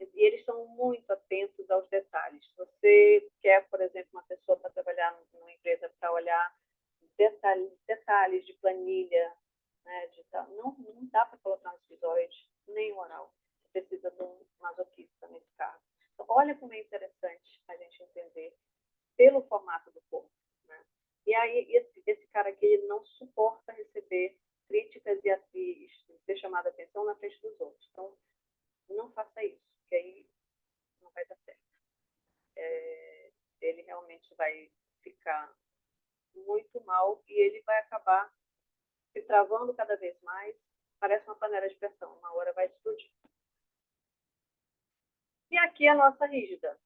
E eles são muito atentos aos detalhes. Se você quer, por exemplo, uma pessoa para trabalhar numa empresa para olhar detalhes de planilha, né, não dá para colocar um esquizoide, nem um oral. Você precisa de um masoquista nesse caso. Então, olha como é interessante a gente entender pelo formato do corpo. Né? E aí, esse cara aqui ele não suporta receber críticas e ser chamado a atenção na frente dos outros. Então, não faça isso, que aí não vai dar certo. Ele realmente vai ficar muito mal e ele vai acabar se travando cada vez mais. Parece uma panela de pressão, uma hora vai explodir. E aqui a nossa rígida.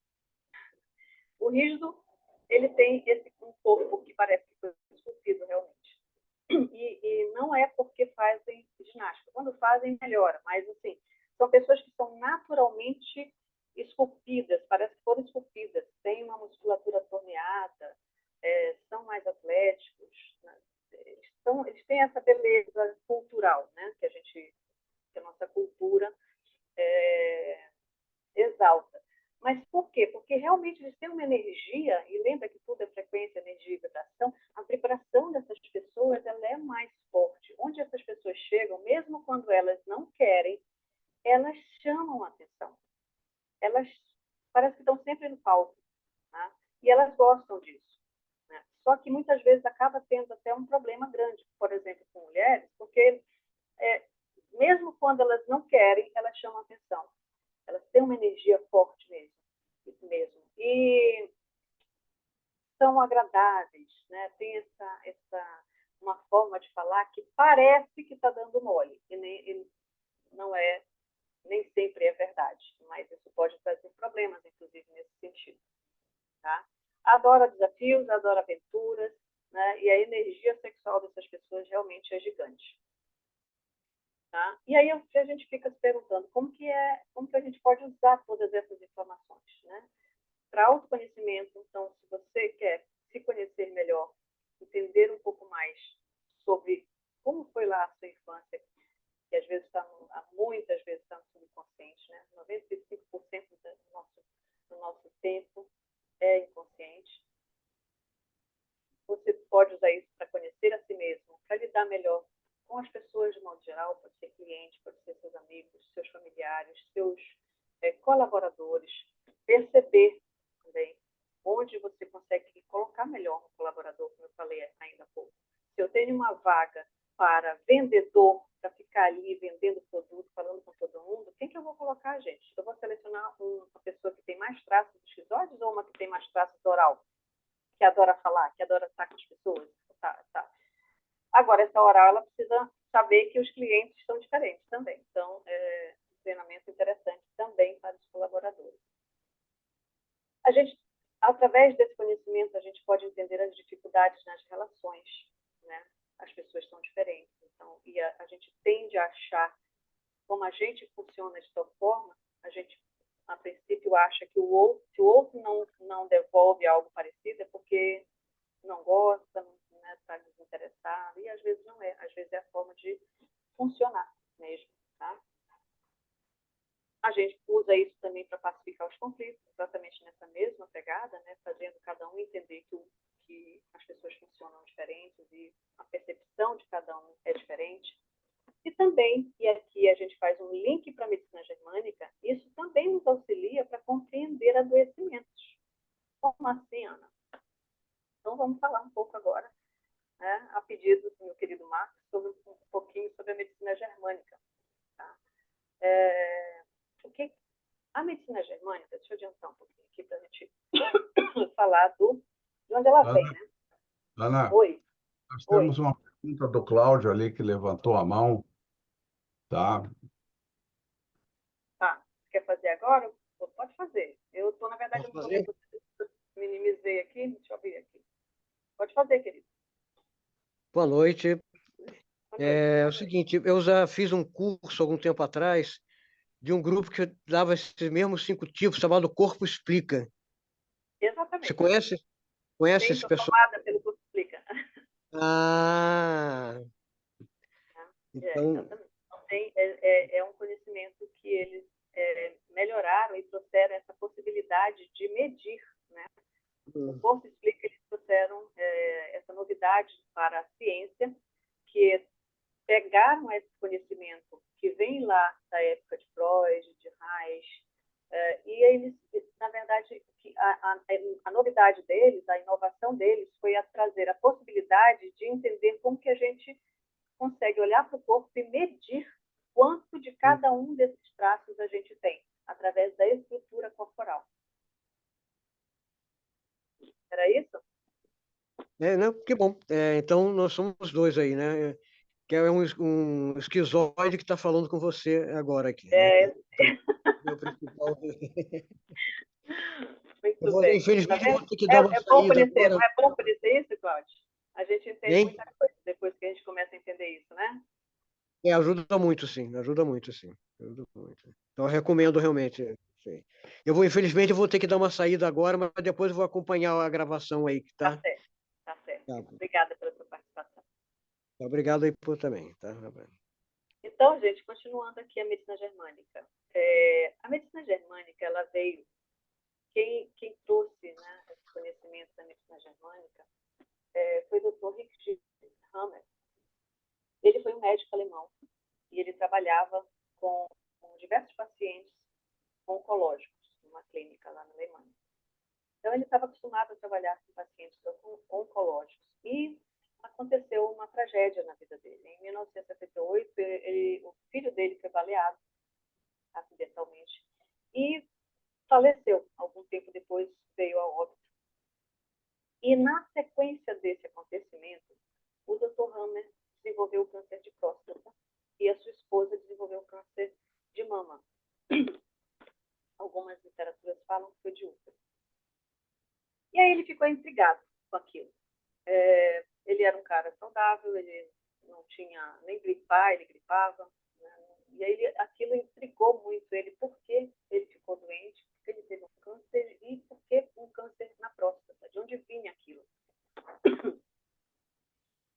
O rígido, ele tem um corpo que parece que foi esculpido realmente. E não é porque fazem ginástica. Quando fazem, melhora. Mas, assim, são pessoas que são naturalmente esculpidas, parece que foram esculpidas, têm uma musculatura torneada, são mais atléticos, né? Eles têm essa beleza cultural, né? Que a nossa cultura exalta. Mas por quê? Porque realmente eles têm uma energia, e lembra que tudo é frequência, energia e vibração, a vibração dessas pessoas ela é mais forte. Onde essas pessoas chegam, mesmo quando elas não querem, elas chamam a atenção. Elas parece que estão sempre no palco. Né? E elas gostam disso. Né? Só que muitas vezes acaba tendo até um problema grande, por exemplo, com mulheres, porque mesmo quando elas não querem, elas chamam a atenção. Elas têm uma energia forte mesmo. Isso mesmo. E são agradáveis, né? Tem uma forma de falar que parece que está dando mole, e não é, nem sempre é verdade, mas isso pode trazer problemas, inclusive, nesse sentido. Tá? Adora desafios, adora aventuras, né? E a energia sexual dessas pessoas realmente é gigante. Tá? E aí a gente fica se perguntando como que a gente pode usar todas essas informações, né? Para autoconhecimento, então, se você quer se conhecer melhor, entender um pouco mais sobre como foi lá a sua infância, que às vezes muitas vezes está no subconsciente, né? 95% do nosso tempo é inconsciente. Você pode usar isso para conhecer a si mesmo, para lidar melhor com as pessoas de modo geral, pode ser cliente, pode ser seus amigos, seus familiares, seus colaboradores, perceber também onde você consegue colocar melhor no colaborador, como eu falei ainda há pouco. Se eu tenho uma vaga para vendedor, para ficar ali vendendo produto, falando com todo mundo, quem que eu vou colocar, gente? Eu vou selecionar uma pessoa que tem mais traços de esquizóides ou uma que tem mais traços do oral? Que adora falar, que adora estar com as pessoas. Tá. Agora, essa oral, ela precisa saber que os clientes são diferentes também. Então, um treinamento interessante também para os colaboradores. Através desse conhecimento, a gente pode entender as dificuldades nas relações. Né? As pessoas são diferentes. Então, e a gente tende a achar, como a gente funciona de tal forma, a gente a princípio, acha que se o outro não devolve algo parecido, é porque não gosta, né, está desinteressado, e às vezes não é, às vezes é a forma de funcionar mesmo, tá? A gente usa isso também para pacificar os conflitos, exatamente nessa mesma pegada, né, fazendo cada um entender que as pessoas funcionam diferentes e a percepção de cada um é diferente. E também, e aqui a gente faz um link para a medicina germânica, isso também nos auxilia para compreender adoecimentos. Como assim, Ana? Então, vamos falar um pouco agora, né, a pedido do meu querido Marcos, sobre um pouquinho sobre a medicina germânica. Tá? O que a medicina germânica, deixa eu adiantar um pouquinho aqui para a gente falar de onde ela vem, Ana, né? Ana, Oi, nós oi. temos uma pergunta do Cláudio ali que levantou a mão, tá? Tá. Quer fazer agora? Pode fazer. Eu estou, na verdade, Posso eu não estou fazer? vendo. Minimizei aqui, deixa eu abrir aqui. Pode fazer, querido. Boa noite. Boa noite. É o seguinte, eu já fiz um curso algum tempo atrás de um grupo que dava esses mesmos 5 tipos, chamado Corpo Explica. Você Exatamente. conhece? Conhece Sim, esse sou pessoal? formada pelo curso Explica. Ah, então, Exatamente. Então, é um conhecimento que eles melhoraram e trouxeram essa possibilidade de medir, né? O Corpo Explica, eles trouxeram essa novidade para a ciência, que pegaram esse conhecimento que vem lá da época de Freud, de Reich, e eles, na verdade, a novidade deles, a inovação deles, foi a trazer a possibilidade de entender como que a gente consegue olhar para o corpo e medir quanto de cada um desses traços a gente tem, através da estrutura corporal. Era isso? não, que bom. Então, nós somos dois aí, né? Que é um esquizoide que está falando com você agora aqui, né? É, Meu principal. muito bem. Tá Infelizmente, eu vendo? vou ter que dar uma É bom saída conhecer, agora. não é bom conhecer isso, Cláudio? A gente entende Hein? muita coisa depois que a gente começa a entender isso, né? Ajuda muito, sim. Ajuda muito, sim. Ajuda muito. Então, eu recomendo realmente. Sim. Infelizmente, eu vou ter que dar uma saída agora, mas depois eu vou acompanhar a gravação aí, Tá tá? certo, tá certo. Tá. Obrigada pela sua participação. Obrigado aí por também, tá? Então, gente, continuando aqui a medicina germânica. A medicina germânica, ela veio, quem trouxe, né, esse conhecimento da medicina germânica foi o Dr. Richard Hammer. Ele foi um médico alemão e ele trabalhava com diversos pacientes oncológicos numa clínica lá na Alemanha. Então, ele estava acostumado a trabalhar com pacientes oncológicos e aconteceu uma tragédia na vida dele. Em 1978, o filho dele foi baleado acidentalmente e faleceu. Algum tempo depois veio a óbito. E na sequência desse acontecimento, o Dr. Hammer desenvolveu câncer de próstata e a sua esposa desenvolveu câncer de mama. Algumas literaturas falam que foi de útero. E aí ele ficou intrigado com aquilo. Ele era um cara saudável, ele não tinha nem gripar, ele gripava. Né? E aí aquilo intrigou muito ele, por que ele ficou doente, por que ele teve um câncer e por que um câncer na próstata, de onde vinha aquilo.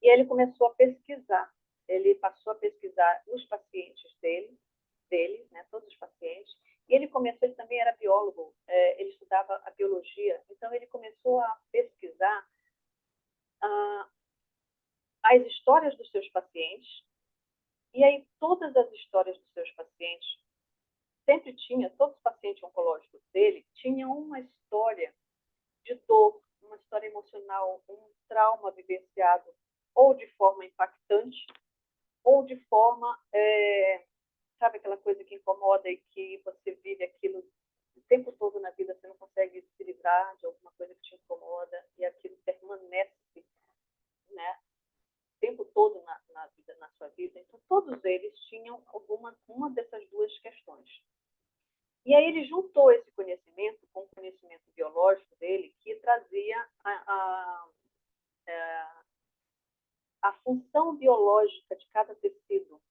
E aí ele começou a pesquisar. Ele passou a pesquisar os pacientes dele, né, todos os pacientes. E ele também era biólogo, ele estudava a biologia, então ele começou a pesquisar as histórias dos seus pacientes, e aí todas as histórias dos seus pacientes, todos os pacientes oncológicos dele tinham uma história de dor, uma história emocional, um trauma vivenciado ou de forma impactante, ou de forma, sabe aquela coisa que incomoda e que você vive aquilo o tempo todo na vida, você não consegue se livrar de alguma coisa que te incomoda e aquilo permanece, né, o tempo todo na sua vida. Então, todos eles tinham uma dessas duas questões. E aí ele juntou esse conhecimento com o conhecimento biológico dele, que trazia a função biológica de cada tecido.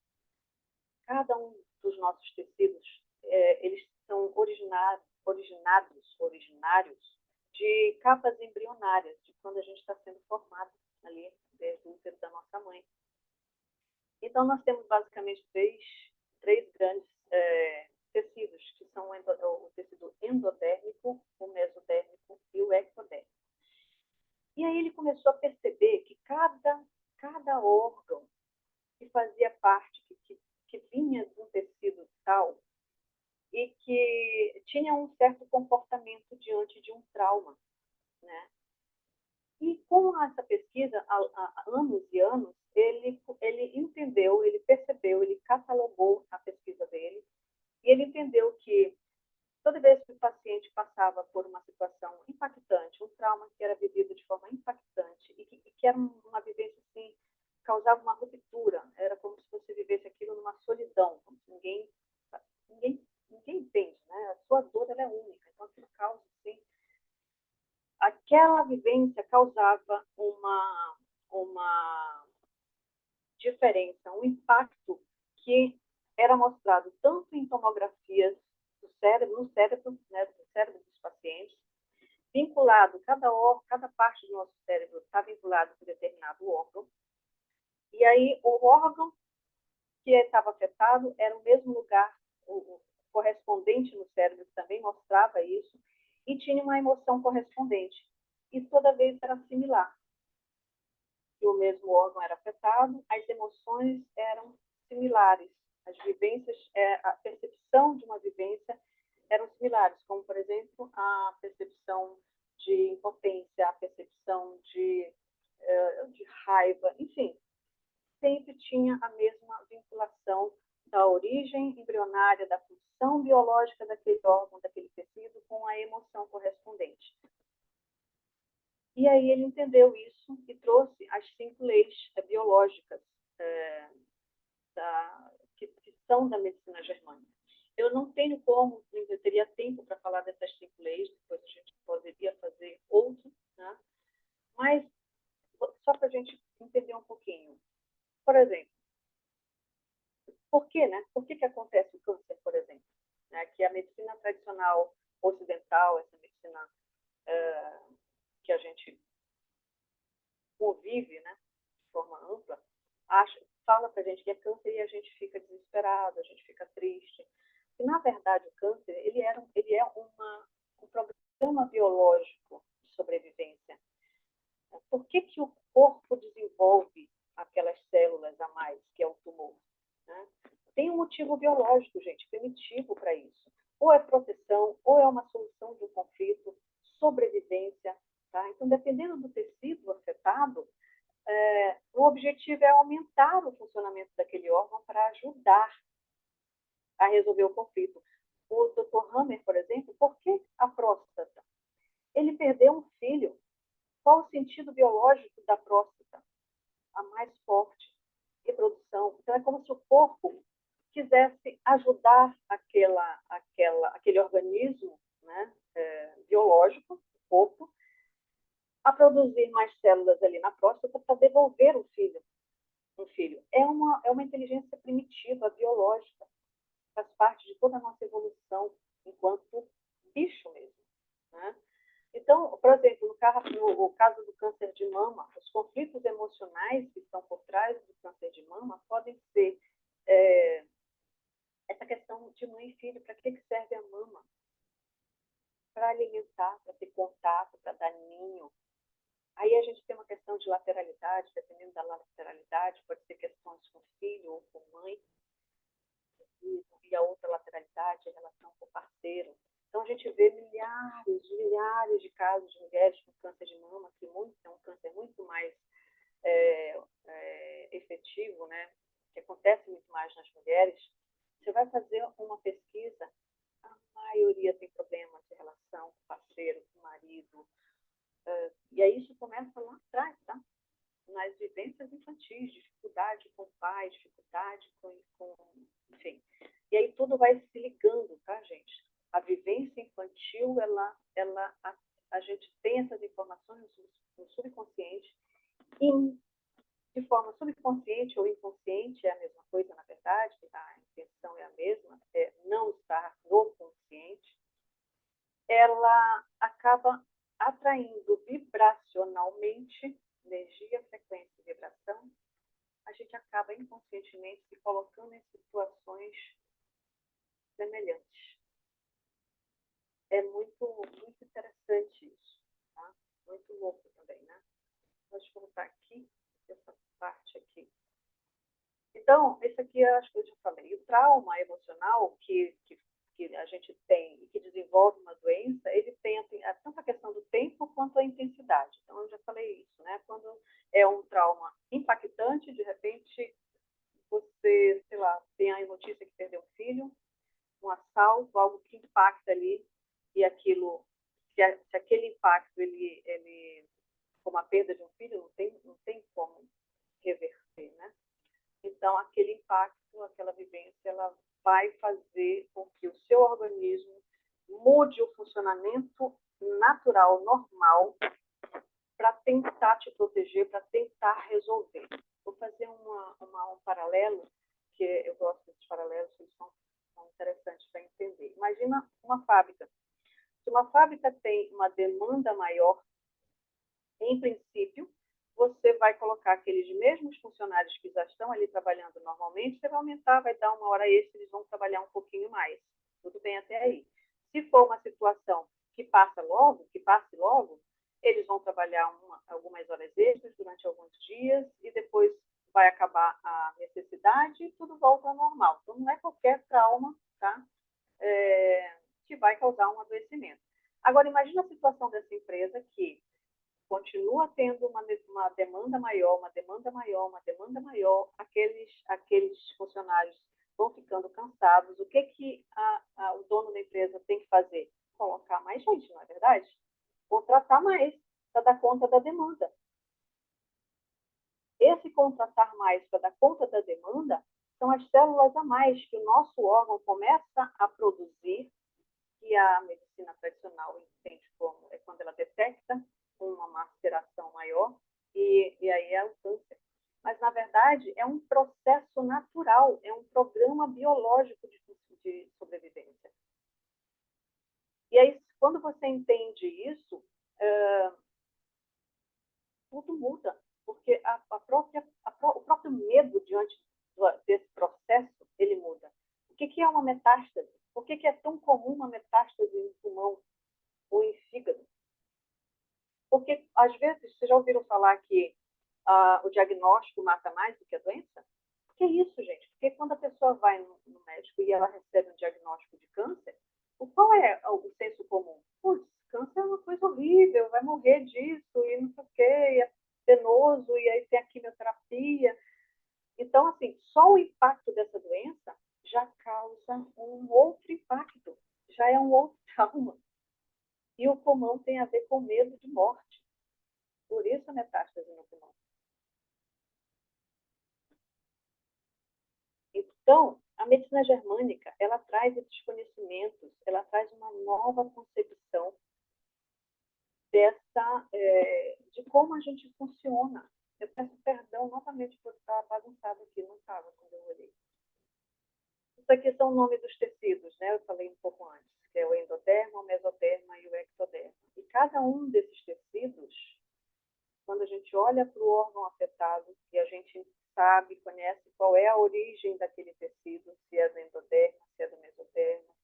Cada um dos nossos tecidos, eles são originários de capas embrionárias, de quando a gente está sendo formado ali, desde o útero da nossa mãe. Então, nós temos basicamente três grandes tecidos, que são o tecido endodérmico, o mesodérmico e o ectodérmico. E aí ele começou a perceber que cada órgão que fazia parte, que vinha de um tecido tal, e que tinha um certo comportamento diante de um trauma, né? E com essa pesquisa, há anos e anos, ele entendeu, ele percebeu, ele catalogou a pesquisa dele, e ele entendeu que toda vez que o paciente passava por uma situação impactante, um trauma que era vivido de forma impactante, e que era uma vivência assim, causava uma ruptura, era como se você vivesse aquilo numa solidão, como se ninguém entende, né? A sua dor ela é única, então aquilo causa assim, aquela vivência causava uma diferença, um impacto que era mostrado tanto em tomografias no cérebro, né, do cérebro dos pacientes, vinculado, cada parte do nosso cérebro está vinculado com determinado órgão, e aí o órgão que estava afetado era o mesmo lugar, o correspondente no cérebro que também mostrava isso, e tinha uma emoção correspondente. E toda vez era similar. Que o mesmo órgão era afetado, as emoções eram similares, as vivências, a percepção de uma vivência eram similares, como, por exemplo, a percepção de impotência, a percepção de raiva, enfim, sempre tinha a mesma vinculação da origem embrionária, da função biológica daquele órgão, daquele tecido, com a emoção correspondente. E aí ele entendeu isso e trouxe as 5 leis biológicas que são da medicina germânica. Eu não tenho como, eu teria tempo para falar dessas 5 leis, depois a gente poderia fazer outro, né? Mas só para a gente entender um pouquinho. Por exemplo, por quê, né? Por que acontece o câncer, por exemplo? Né? Que a medicina tradicional ocidental, essa medicina que a gente convive, né, de forma ampla, fala para a gente que é câncer e a gente fica desesperado, a gente fica triste. E, na verdade, o câncer ele é um programa biológico de sobrevivência. Por que o corpo desenvolve aquelas células a mais, que é o tumor? Né? Tem um motivo biológico, gente, primitivo para isso. Ou é proteção, ou é uma solução de um conflito, sobrevivência. Tá? Então, dependendo do tecido afetado, o objetivo é aumentar o funcionamento daquele órgão para ajudar a resolver o conflito. O Dr. Hammer, por exemplo, por que a próstata? Ele perdeu um filho. Qual o sentido biológico da próstata? A mais forte, reprodução. Então, é como se o corpo quisesse ajudar aquele organismo, né, biológico, o corpo, a produzir mais células ali na próstata para devolver um filho. É uma inteligência primitiva, biológica, faz parte de toda a nossa evolução enquanto bicho mesmo. Né? Então, por exemplo, no caso do câncer de mama, os conflitos emocionais que estão por trás do câncer de mama podem ser essa questão de mãe e filho. Para que serve a mama? Para alimentar, para ter contato, para dar ninho. Aí a gente tem uma questão de lateralidade, dependendo da lateralidade, pode ser questões com filho ou com mãe, e a outra lateralidade, a relação com o parceiro. Então a gente vê milhares de casos de mulheres com câncer de mama, que é um câncer muito mais efetivo, né? Que acontece muito mais nas mulheres. Você vai fazer uma pesquisa, a maioria tem problemas de relação com o parceiro, com o marido, e aí isso começa lá atrás, tá? Nas vivências infantis, dificuldade com o pai, dificuldade enfim. E aí tudo vai se ligando, tá, gente? A vivência infantil, a gente tem essas informações no subconsciente, e de forma subconsciente ou inconsciente, é a mesma coisa, na verdade, tá? intenção é a mesma, é não estar no consciente, ela acaba atraindo vibracionalmente energia, frequência e vibração. A gente acaba inconscientemente se colocando em situações semelhantes. É muito interessante isso, tá? Muito louco também, né? Vou voltar aqui, essa parte aqui. Então, esse aqui eu acho que eu já falei. O trauma emocional que a gente tem e que desenvolve uma doença, ele tem tanto a questão do tempo quanto a intensidade. Então, eu já falei isso, né? Quando é um trauma impactante, de repente, você, sei lá, tem a notícia que perdeu um filho, um assalto, algo que impacta ali, e aquilo, se aquele impacto, ele como a perda de um filho, não tem como reverter, né? Então, aquele impacto, aquela vivência, ela vai fazer com que o seu organismo mude o funcionamento natural, normal, para tentar te proteger, para tentar resolver. Vou fazer um paralelo, que eu gosto desses paralelos, eles são interessantes para entender. Imagina uma fábrica. Se uma fábrica tem uma demanda maior, em princípio, você vai colocar aqueles mesmos funcionários que já estão ali trabalhando normalmente, você vai aumentar, vai dar uma hora extra, eles vão trabalhar um pouquinho mais. Tudo bem até aí. Se for uma situação que passe logo, eles vão trabalhar algumas horas extras durante alguns dias e depois vai acabar a necessidade e tudo volta ao normal. Então, não é qualquer trauma, tá? Que vai causar um adoecimento. Agora, imagina a situação dessa empresa que continua tendo uma demanda maior, aqueles funcionários vão ficando cansados. O que o dono da empresa tem que fazer? Colocar mais gente, não é verdade? Contratar mais para dar conta da demanda. Esse contratar mais para dar conta da demanda são as células a mais que o nosso órgão começa a produzir, que a medicina tradicional entende como é quando ela detecta uma maceração maior, e aí é o câncer. Mas, na verdade, é um processo natural, é um programa biológico de sobrevivência. E aí, quando você entende isso, tudo muda, porque o próprio medo diante desse processo, ele muda. O que é uma metástase? Por que é tão comum uma metástase em pulmão ou em fígado? Porque, às vezes, vocês já ouviram falar que o diagnóstico mata mais do que a doença? Por que isso, gente? Porque quando a pessoa vai no médico e ela recebe um diagnóstico de câncer, qual é o senso comum? Putz, câncer é uma coisa horrível, vai morrer disso, e não sei o quê, é penoso, e aí tem a quimioterapia. Então, assim, só o impacto dessa doença já causa um outro impacto, já é um outro trauma. E o pulmão tem a ver com medo de morte. Por isso a metástase no pulmão. Então, a medicina germânica, ela traz esses conhecimentos, ela traz uma nova concepção de como a gente funciona. Eu peço perdão novamente por estar bagunçado aqui, não estava quando eu olhei. Isso aqui são o nome dos tecidos, né? Eu falei um pouco antes, que é o endoderma, o mesoderma e o ectoderma. E cada um desses tecidos, quando a gente olha para o órgão afetado e a gente sabe, conhece qual é a origem daquele tecido, se é do endoderma, se é do mesoderma,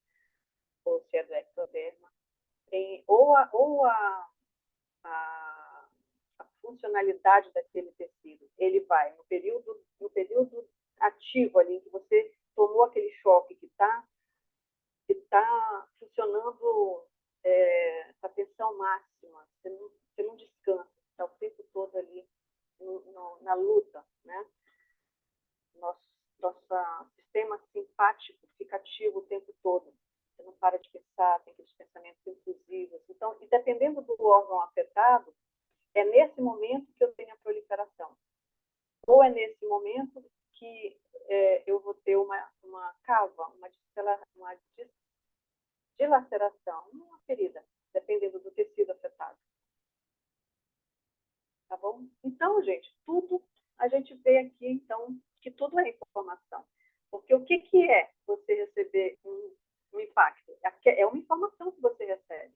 ou se é do ectoderma, a funcionalidade daquele tecido. Ele vai, no período ativo ali, em que você tomou aquele choque que está funcionando a tensão máxima, você não descansa, está o tempo todo ali na luta, né? Nosso sistema simpático fica ativo o tempo todo. Você não para de pensar, tem aqueles pensamentos intrusivos. Então, e dependendo do órgão afetado, é nesse momento que eu tenho a proliferação. Ou é nesse momento que eu vou ter uma cava, uma dilaceração, uma ferida, dependendo do tecido afetado. Tá bom? Então, gente, tudo a gente vê aqui, então, que tudo é informação. Porque Porque o que é você receber um impacto? É uma informação que você recebe.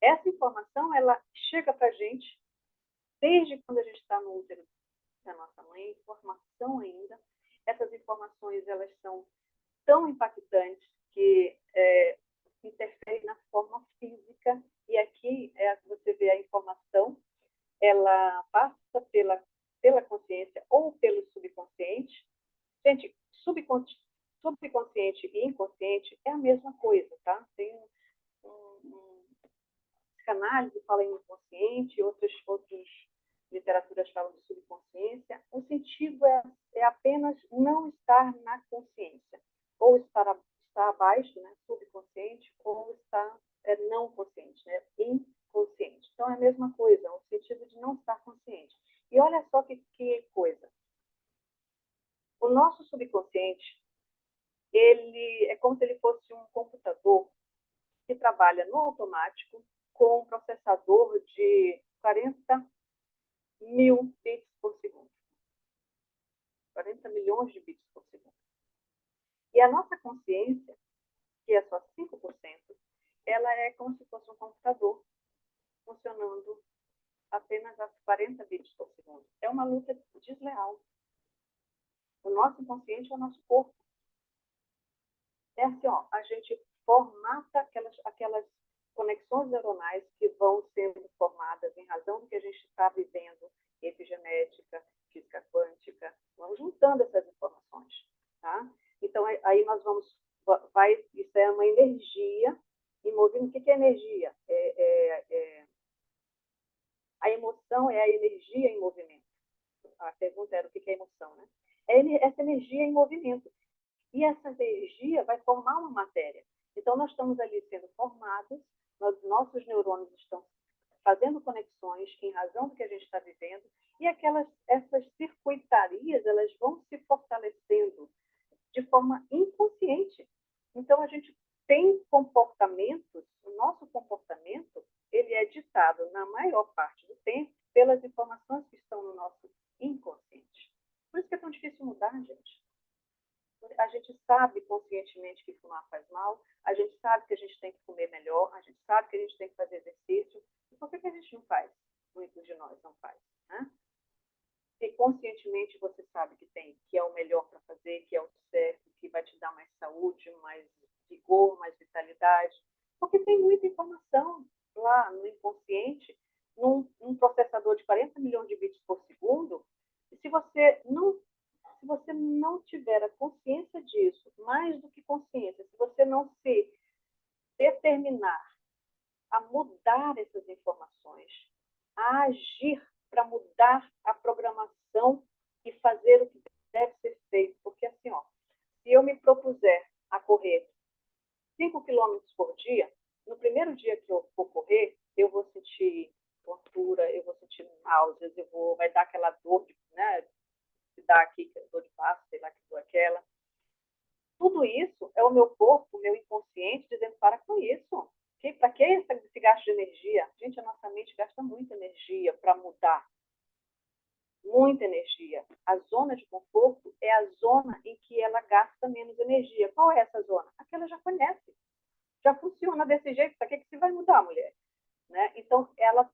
Essa informação, ela chega para a gente desde quando a gente está no útero da nossa mãe, informação ainda. Essas informações, elas são tão impactantes que interferem na forma física. E aqui você vê a informação, ela passa pela consciência ou pelo subconsciente. Gente, subconsciente e inconsciente é a mesma coisa, tá? Tem psicanálise fala em inconsciente, outras literaturas falam de subconsciência. O sentido é apenas não estar na consciência, ou estar abaixo, né, subconsciente, ou estar não consciente, né, inconsciente. Então é a mesma coisa, o sentido de não estar consciente. E olha só que coisa. O nosso subconsciente, ele é como se ele fosse um computador que trabalha no automático com um processador de 40 mil bits por segundo. 40 milhões de bits por segundo. E a nossa consciência, que é só 5%, ela é como se fosse um computador funcionando apenas a 40 bits por segundo. É uma luta desleal. O nosso inconsciente é o nosso corpo. É assim, ó, a gente formata aquelas conexões neuronais que vão sendo formadas em razão do que a gente está vivendo, epigenética, física quântica, vamos juntando essas informações, tá? Então, aí nós isso é uma energia em movimento. O que é energia? A emoção é a energia em movimento. A pergunta era o que é emoção, né? É essa energia em movimento. E essa energia vai formar uma matéria. Então, nós estamos ali sendo formados, nossos neurônios estão fazendo conexões em razão do que a gente está vivendo, e essas circuitarias, elas vão se fortalecendo de forma inconsciente. Então, a gente tem comportamentos, o nosso comportamento, ele é ditado, na maior parte do tempo, pelas informações que estão no nosso inconsciente. Por isso que é tão difícil mudar, gente. A gente sabe conscientemente que fumar faz mal, a gente sabe que a gente tem que comer melhor, a gente sabe que a gente tem que fazer exercício. E por que a gente não faz? Muitos de nós não faz, né? E conscientemente você sabe que é o melhor para fazer, que é o certo, que vai te dar mais saúde, mais vigor, mais vitalidade. Porque tem muita informação lá no inconsciente, num processador de 40 milhões de bits por segundo, e se você não tiver a consciência disso, mais do que consciência, se você não se determinar a mudar essas informações, a agir para mudar a programação e fazer o que deve ser feito. Porque assim, ó, se eu me propuser a correr 5 quilômetros por dia, no primeiro dia que eu for correr, eu vou sentir tontura, eu vou sentir náuseas, vai dar aquela dor, né? Dá aqui, dor de passo, sei lá que dor aquela. Tudo isso é o meu corpo, o meu inconsciente, dizendo, para com isso. Para que esse gasto de energia? Gente, a nossa mente gasta muita energia para mudar. Muita energia. A zona de conforto é a zona em que ela gasta menos energia. Qual é essa zona? A que ela já conhece. Já funciona desse jeito. Para que se vai mudar, mulher? Né? Então, ela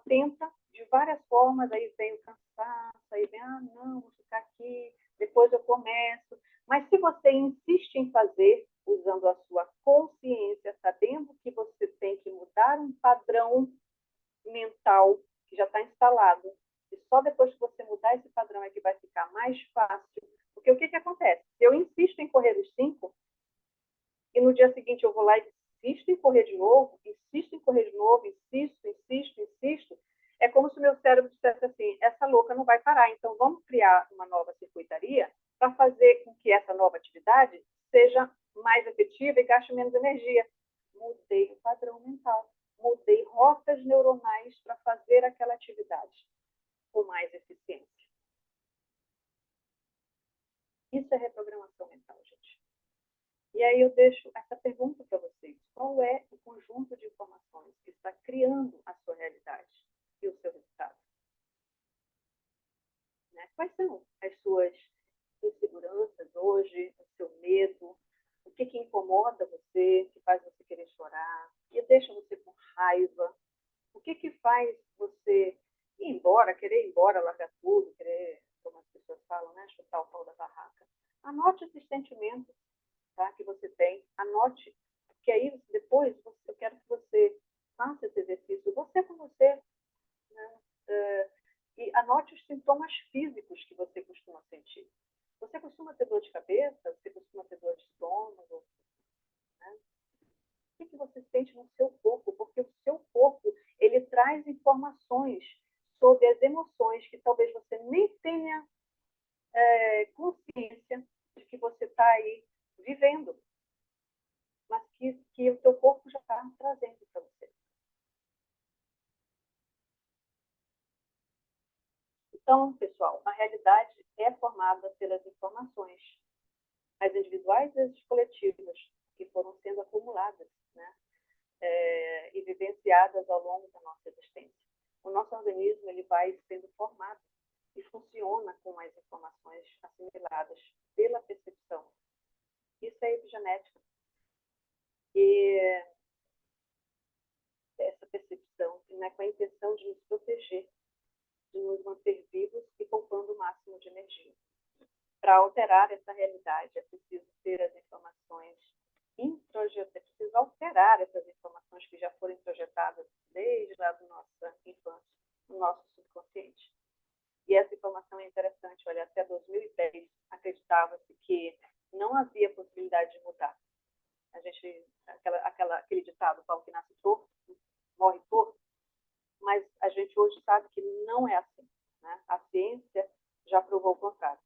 tenta de várias formas, aí vem o cansaço, aí vem, não, vou ficar aqui, depois eu começo. Mas se você insiste em fazer, usando a sua consciência, sabendo que você tem que mudar um padrão mental que já está instalado, e só depois que você mudar esse padrão é que vai ficar mais fácil. Porque o que acontece? Se eu insisto em correr os 5, e no dia seguinte eu vou lá e insisto em correr de novo, insisto, é como se o meu cérebro dissesse assim, essa louca não vai parar, então vamos criar uma nova circuitaria para fazer com que essa nova atividade seja mais efetiva e gaste menos energia. Mudei o padrão mental, mudei rotas neuronais para fazer aquela atividade com mais eficiência. Isso é reprogramação mental, gente. E aí eu deixo essa pergunta para vocês. Qual é o conjunto de informações que está criando a sua realidade e o seu resultado? Né? Quais são as suas inseguranças, desanimar, que deixa você com raiva. O que faz você ir embora, querer ir embora, largar tudo, querer, como as pessoas falam, né, chutar o pau da barraca? Anote esses sentimentos, tá, que você tem. Anote, porque aí depois eu quero que você faça esse exercício, você com você, né? E anote os sintomas físicos que você costuma sentir. Você costuma ter dor de cabeça? Você costuma ter dor de estômago? Né? O que você sente no seu corpo? Porque o seu corpo, ele traz informações sobre as emoções que talvez você nem tenha consciência de que você está aí vivendo, mas que o seu corpo já está trazendo para você. Então, pessoal, a realidade é formada pelas informações, as individuais e as coletivas, que foram sendo acumuladas, né, e vivenciadas ao longo da nossa existência. O nosso organismo ele vai sendo formado e funciona com as informações assimiladas pela percepção. Isso é epigenética. E essa percepção, né, com a intenção de nos proteger, de nos manter vivos e poupando o máximo de energia. Para alterar essa realidade, é preciso ter as informações introjetadas, é preciso alterar essas informações que já foram introjetadas desde lá da nossa infância, no nosso subconsciente. E essa informação é interessante, olha, até 2010 acreditava-se que não havia possibilidade de mudar. A gente, aquele ditado, pau que nasce torto, morre torto, mas a gente hoje sabe que não é assim, né? A ciência já provou o contrário.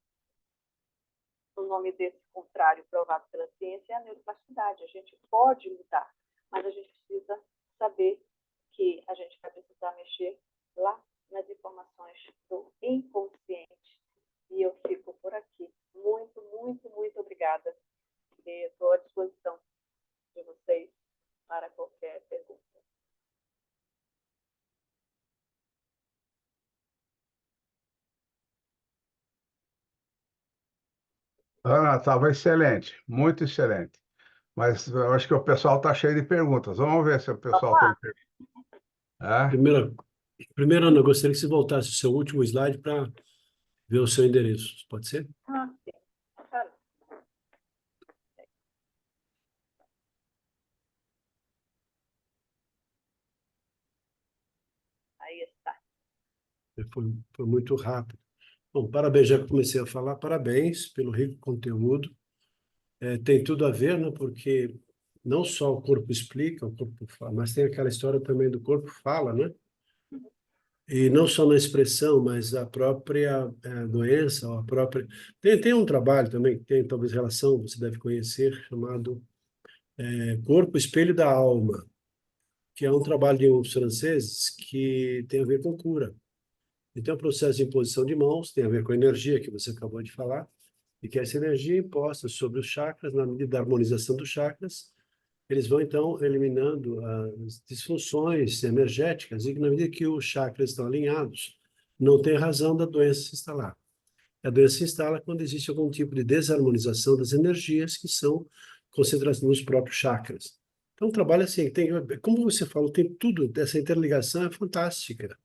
O nome desse contrário provado pela ciência é a neuroplasticidade. A gente pode mudar, mas a gente precisa saber que a gente vai precisar mexer lá nas informações do inconsciente. E eu fico por aqui. Muito, muito, muito obrigada. E estou à disposição de vocês para qualquer pergunta. Ana, estava excelente, muito excelente. Mas eu acho que o pessoal está cheio de perguntas. Vamos ver se o Vamos pessoal tem lá. perguntas. É? Primeiro, Ana, eu gostaria que você voltasse o seu último slide para ver o seu endereço. Pode ser? Sim. Claro. Aí está. Foi muito rápido. Bom, parabéns, já que eu comecei a falar, parabéns pelo rico conteúdo. Tem tudo a ver, né? Porque não só o corpo explica, o corpo fala, mas tem aquela história também do corpo fala, né? E não só na expressão, mas a própria doença, ou a própria... Tem um trabalho também que tem talvez relação, você deve conhecer, chamado Corpo Espelho da Alma, que é um trabalho de uns franceses que tem a ver com cura. Então, o processo de imposição de mãos tem a ver com a energia que você acabou de falar, e que essa energia imposta sobre os chakras, na medida da harmonização dos chakras, eles vão, então, eliminando as disfunções energéticas, e na medida que os chakras estão alinhados, não tem razão da doença se instalar. A doença se instala quando existe algum tipo de desarmonização das energias que são concentradas nos próprios chakras. Então, o trabalho assim, como você falou, tem tudo, essa interligação é fantástica.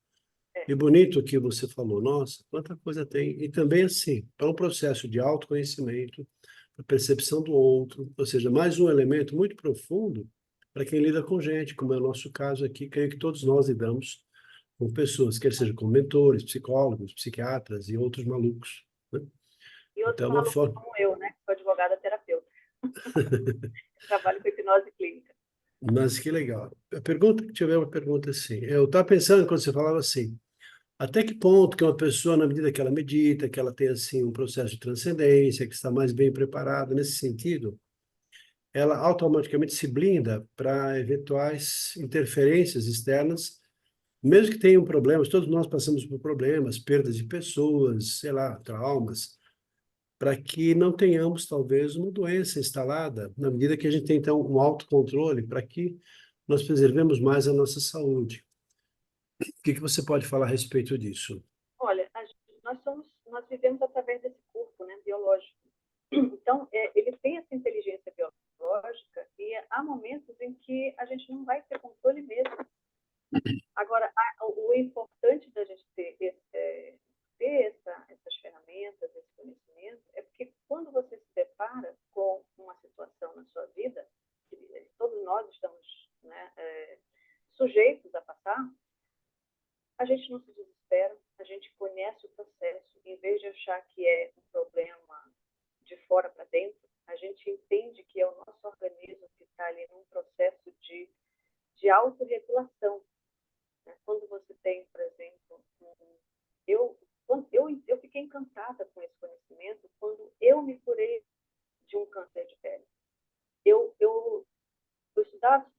E bonito o que você falou, nossa, quanta coisa tem. E também, assim, é um processo de autoconhecimento, a percepção do outro, ou seja, mais um elemento muito profundo para quem lida com gente, como é o nosso caso aqui, creio que todos nós lidamos com pessoas, quer seja com mentores, psicólogos, psiquiatras e outros malucos. Né? E outros Então, malucos como eu, né? Que sou advogada terapeuta. Trabalho com hipnose clínica. Mas que legal. A pergunta que tiver uma pergunta assim, eu estava pensando quando você falava assim, até que ponto que uma pessoa, na medida que ela medita, que ela tem assim um processo de transcendência, que está mais bem preparada nesse sentido, ela automaticamente se blinda para eventuais interferências externas, mesmo que tenham problemas, todos nós passamos por problemas, perdas de pessoas, sei lá, traumas, para que não tenhamos talvez uma doença instalada, na medida que a gente tem então um autocontrole, para que nós preservemos mais a nossa saúde. O que você pode falar a respeito disso? Olha, nós vivemos através desse corpo, né, biológico. Então, ele tem essa inteligência biológica e há momentos em que a gente não vai ter controle mesmo. Agora, o importante da gente ter essas ferramentas, esse conhecimento, é porque quando você se depara com uma situação na sua vida, que todos nós estamos, né, sujeitos a passar, a gente não se desespera, a gente conhece o processo, em vez de achar que é um problema de fora para dentro, a gente entende que é o nosso organismo que está ali num processo de autorregulação. Né? Quando você tem, por exemplo, eu fiquei encantada com esse conhecimento quando eu me curei de um câncer de pele. Eu estudava,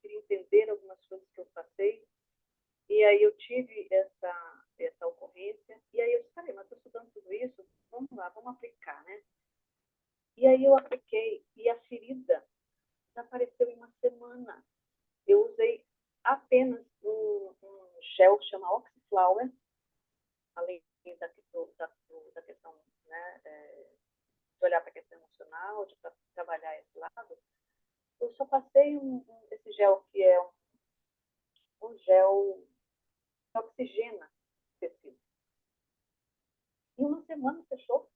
queria entender algumas coisas que eu passei, e aí eu tive essa ocorrência, e aí eu disse, mas estou estudando tudo isso, vamos lá, vamos aplicar, né? E aí eu apliquei, e a ferida desapareceu em uma semana. Eu usei apenas um gel que chama Oxyflower, além da questão, né, de olhar para a questão emocional, de trabalhar esse lado. Eu só passei esse gel que é um gel que oxigena o tecido. Em uma semana fechou.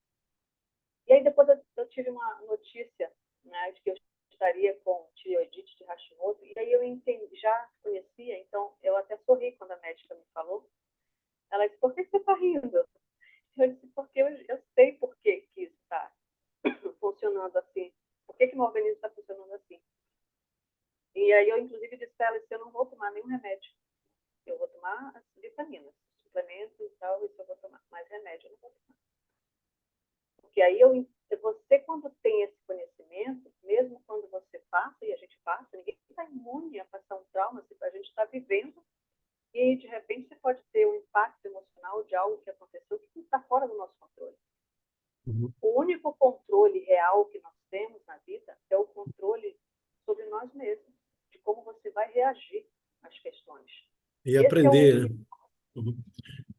E aí depois eu tive uma notícia, né, de que eu estaria com tireoidite de Hashimoto, e aí eu entendi, já conhecia, então eu até sorri quando a médica me falou. Ela disse, por que você está rindo? Eu disse, porque eu sei por que isso está funcionando assim. Por que meu organismo está funcionando assim? E aí eu, inclusive, disse para ela, eu não vou tomar nenhum remédio. Eu vou tomar as vitaminas, suplementos e tal, isso eu vou tomar. Mas remédio eu não vou tomar. Porque aí você, quando tem esse conhecimento, mesmo quando você passa, e a gente passa, ninguém está imune a passar um trauma, a gente está vivendo, e de repente você pode ter um impacto emocional de algo que aconteceu que está fora do nosso controle. Uhum. O único controle real que nós temos na vida é o controle sobre nós mesmos, de como você vai reagir às questões. E Esse aprender, é o né? único. Uhum.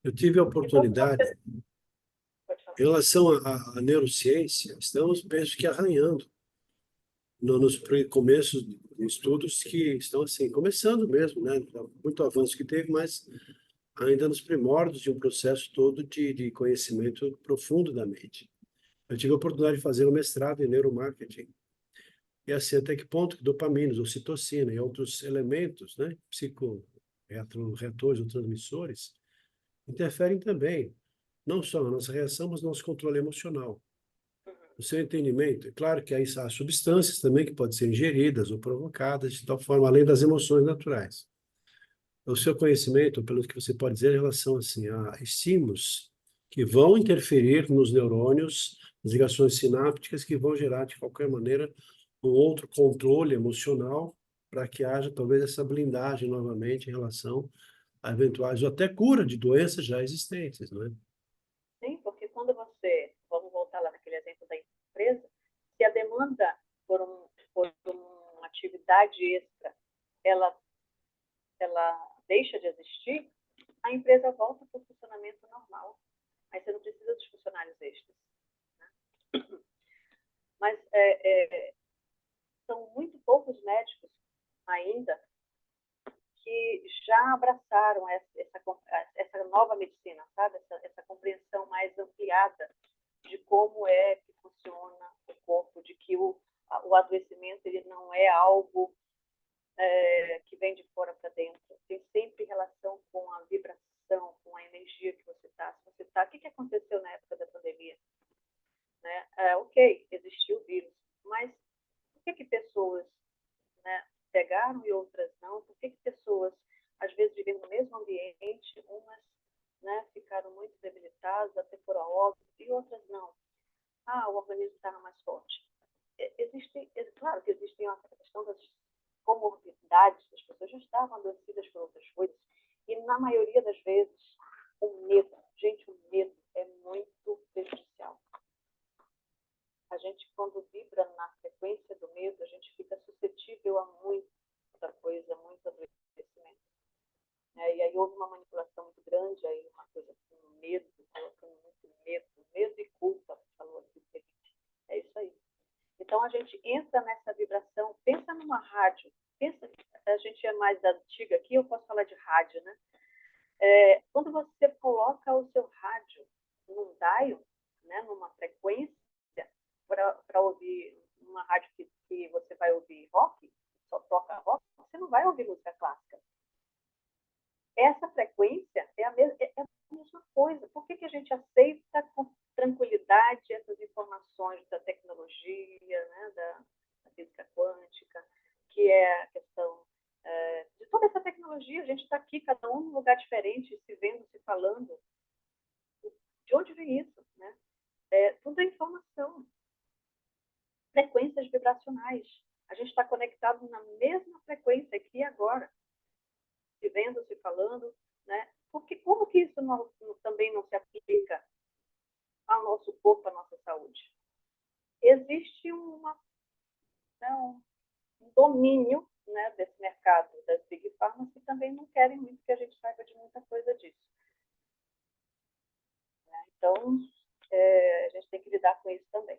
Eu tive a Então, oportunidade, pode falar. em relação à neurociência, estamos, penso que, arranhando nos começos de estudos que estão assim, começando mesmo, né? Muito avanço que teve, mas ainda nos primórdios de um processo todo de conhecimento profundo da mente. Eu tive a oportunidade de fazer um mestrado em neuromarketing. E assim, até que ponto que dopaminas, ocitocina e outros elementos, né, psicorretores ou transmissores, interferem também, não só na nossa reação, mas no nosso controle emocional. O seu entendimento, é claro que há substâncias também que podem ser ingeridas ou provocadas de tal forma, além das emoções naturais. O seu conhecimento, pelo que você pode dizer em relação assim, a estímulos que vão interferir nos neurônios, nas ligações sinápticas, que vão gerar, de qualquer maneira, um outro controle emocional para que haja talvez essa blindagem novamente em relação a eventuais ou até cura de doenças já existentes, não é? Sim, porque quando vamos voltar lá naquele exemplo da empresa, se a demanda por uma atividade extra, ela deixa de existir, a empresa volta para o funcionamento normal. Aí você não precisa dos funcionários extras. Né? Mas são muito poucos médicos ainda que já abraçaram essa nova medicina, sabe? Essa compreensão mais ampliada de como é que funciona o corpo, de que o adoecimento ele não é algo que vem de fora para dentro. Tem sempre relação com a vibração, com a energia que você está. O que aconteceu na época da pandemia? Né? Ok, existiu o vírus, mas por que pessoas, né, pegaram e outras não? Por que pessoas, às vezes, vivendo no mesmo ambiente, umas, né, ficaram muito debilitadas, até por óbito, e outras não? O organismo estava mais forte. Claro que existem a questão das comorbidades, as pessoas já estavam adoecidas por outras coisas, e na maioria das vezes, o medo, gente, o medo é muito prejudicial. A gente, quando vibra na frequência do medo, a gente fica suscetível a muita coisa, muito adoecimento. E aí houve uma manipulação muito grande, aí uma coisa com medo, colocando muito medo e culpa, falou assim, é isso aí. Então a gente entra nessa vibração, pensa uma rádio, pensa que a gente é mais da antiga aqui, eu posso falar de rádio, né? Quando você coloca o seu rádio num dial, né, numa frequência, para ouvir uma rádio que você vai ouvir rock, só toca rock, você não vai ouvir música clássica. Essa frequência é a mesma coisa. Por que a gente aceita com tranquilidade essas informações da tecnologia, né, da física quântica, que é a questão de toda essa tecnologia? A gente está aqui, cada um num lugar diferente, se vendo, se falando. De onde vem isso? Né? Tudo é informação. Frequências vibracionais. A gente está conectado na mesma frequência aqui e agora, se vendo, se falando, né? Porque como que isso também não se aplica ao nosso corpo, à nossa saúde? Existe um domínio, né, desse mercado das Big Pharma que também não querem muito que a gente saiba de muita coisa disso. Então, a gente tem que lidar com isso também.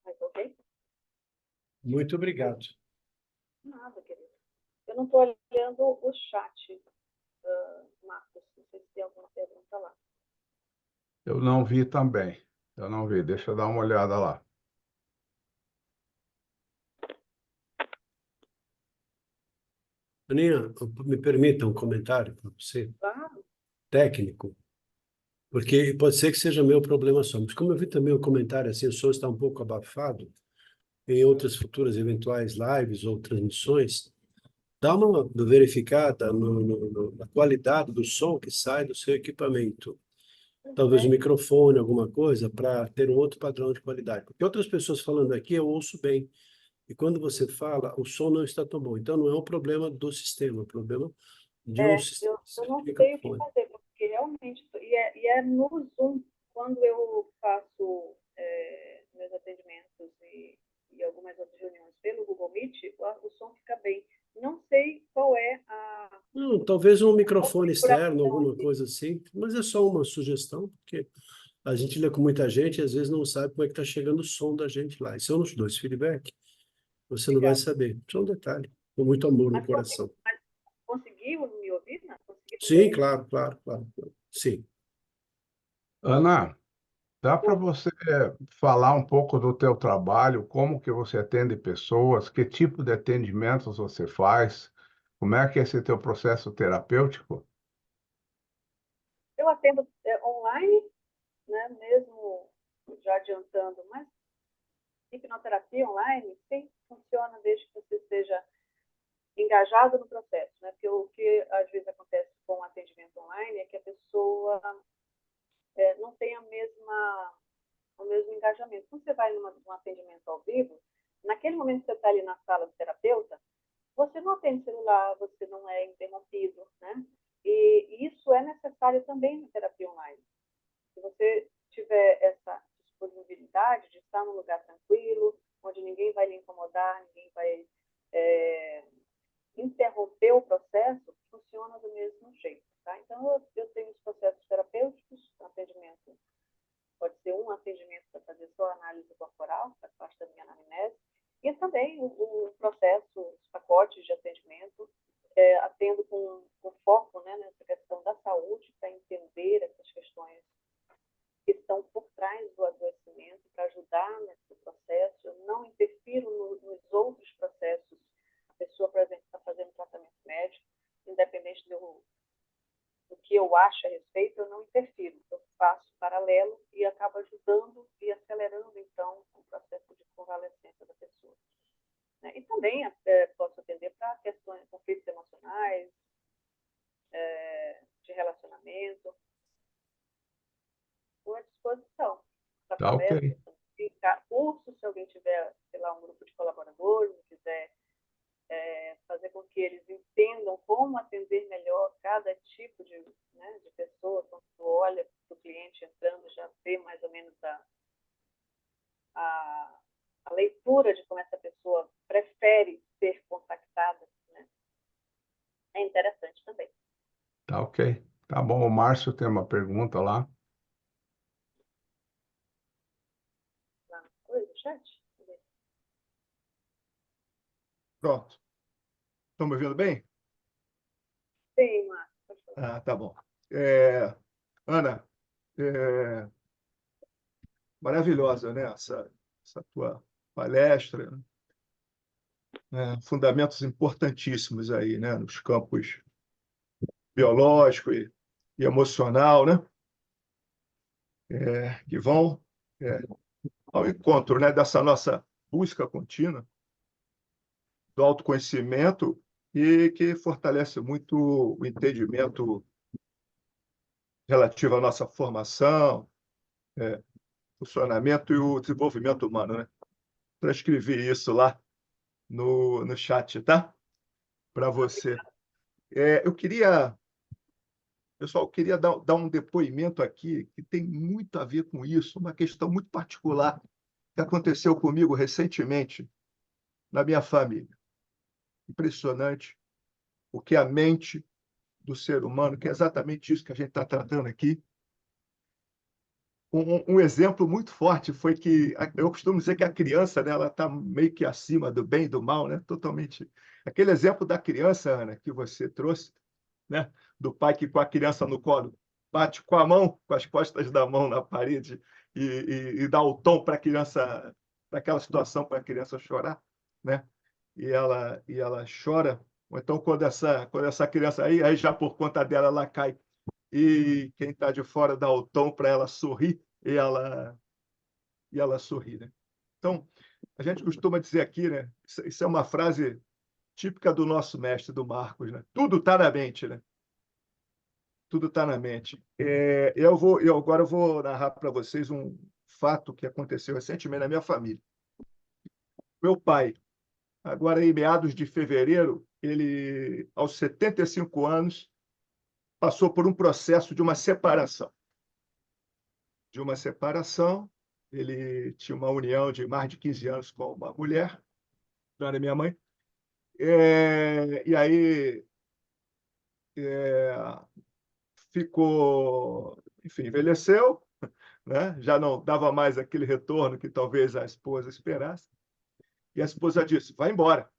Mas ok? Muito obrigado. Nada, querido. Eu não estou olhando o chat, Marcos. Não sei se tem alguma pergunta lá. Eu não vi também. Eu não vi. Deixa eu dar uma olhada lá. Aninha, me permita um comentário para você, Claro. técnico, porque pode ser que seja meu problema só, mas como eu vi também o comentário assim, o som está um pouco abafado, em outras futuras eventuais lives ou transmissões, dá uma verificada na qualidade do som que sai do seu equipamento. Talvez o microfone, alguma coisa, para ter um outro padrão de qualidade. Porque outras pessoas falando aqui, eu ouço bem. E quando você fala, o som não está tão bom. Então, não é um problema do sistema, é um problema de um sistema Eu não de sei o que microfone. fazer, porque realmente, e é no Zoom, quando eu faço meus atendimentos e algumas outras reuniões pelo Google Meet, o som fica bem. Não sei qual é a Não, talvez um microfone externo, configuração alguma aqui. coisa assim, mas é só uma sugestão, porque a gente lê com muita gente e às vezes não sabe como é que está chegando o som da gente lá. E se eu não te dou esse feedback, você não vai Obrigada. saber. Só um detalhe, com muito amor no Mas coração. conseguiu me ouvir? Não? Conseguiu Sim, fazer? claro, claro, claro. Sim. Ana, dá para você falar um pouco do teu trabalho, como que você atende pessoas, que tipo de atendimentos você faz, como é que é esse teu processo terapêutico? Eu atendo online, né, mesmo já adiantando, mas hipnoterapia online, sim, funciona desde que você seja engajado no processo, né? Porque o que às vezes acontece com o atendimento online é que a pessoa não tem o mesmo engajamento. Quando você vai num atendimento ao vivo, naquele momento que você está ali na sala do terapeuta, você não atende celular, você não é interrompido, né? E isso é necessário também na terapia online. Se você tiver essa disponibilidade de estar num lugar tranquilo, onde ninguém vai lhe incomodar, ninguém vai interromper o processo, funciona do mesmo jeito. Tá? Então, eu tenho os processos terapêuticos, atendimento, pode ser um atendimento para fazer só análise corporal, faz parte da minha anamnese, e também o processo, os pacotes de atendimento, atendo com foco, né, nessa questão da saúde, para entender essas questões que estão por trás do adoecimento, para ajudar nesse processo. Eu não interfiro nos outros processos. A pessoa, por exemplo, está fazendo tratamento médico, independente do que eu acho a respeito, eu não interfiro. Eu faço paralelo e acabo ajudando e acelerando, então, o processo de convalescência da pessoa. Né? E também posso atender para questões, conflitos emocionais, de relacionamento. Estou à disposição para Tá ok. palestras, cursos, se alguém tiver, sei lá, um grupo de colaboradores, quiser fazer com que eles entendam como atender melhor cada tipo de pessoa. Quando tu olha para o cliente entrando, já vê mais ou menos a leitura de como essa pessoa prefere ser contactada. Né? É interessante também. Tá ok. Tá bom. O Márcio tem uma pergunta lá. chat? Pronto. Estão me ouvindo bem? Sim, Márcio. Pode falar. Ah, tá bom. Ana, é, maravilhosa, né? Essa tua palestra, né? Fundamentos importantíssimos aí, né? Nos campos biológico e emocional, né? Que vão ao encontro, né? Dessa nossa busca contínua do autoconhecimento e que fortalece muito o entendimento relativo à nossa formação, funcionamento e o desenvolvimento humano, né? Transcrevi isso lá no chat, tá? Para você. Eu queria, pessoal, queria dar um depoimento aqui que tem muito a ver com isso, uma questão muito particular que aconteceu comigo recentemente na minha família. Impressionante o que a mente do ser humano, que é exatamente isso que a gente está tratando aqui. Um exemplo muito forte foi que eu costumo dizer que a criança, né, ela está meio que acima do bem e do mal, né? Totalmente. Aquele exemplo da criança, Ana, que você trouxe, né? Do pai que com a criança no colo bate com a mão, com as costas da mão na parede e dá o tom para a criança, para aquela situação, para a criança chorar, né? E ela chora. Ou então quando essa criança aí já por conta dela ela cai e quem está de fora dá o tom para ela sorrir e ela sorri, né? Então, a gente costuma dizer aqui, né? Isso é uma frase típica do nosso mestre, do Marcos, né? Tudo está na mente, né? Tudo está na mente. Agora eu vou narrar para vocês um fato que aconteceu recentemente na minha família. Meu pai, agora em meados de fevereiro, ele, aos 75 anos, passou por um processo de uma separação. Ele tinha uma união de mais de 15 anos com uma mulher, que era minha mãe, e aí ficou, enfim, envelheceu, né? Já não dava mais aquele retorno que talvez a esposa esperasse, e a esposa disse, vai embora,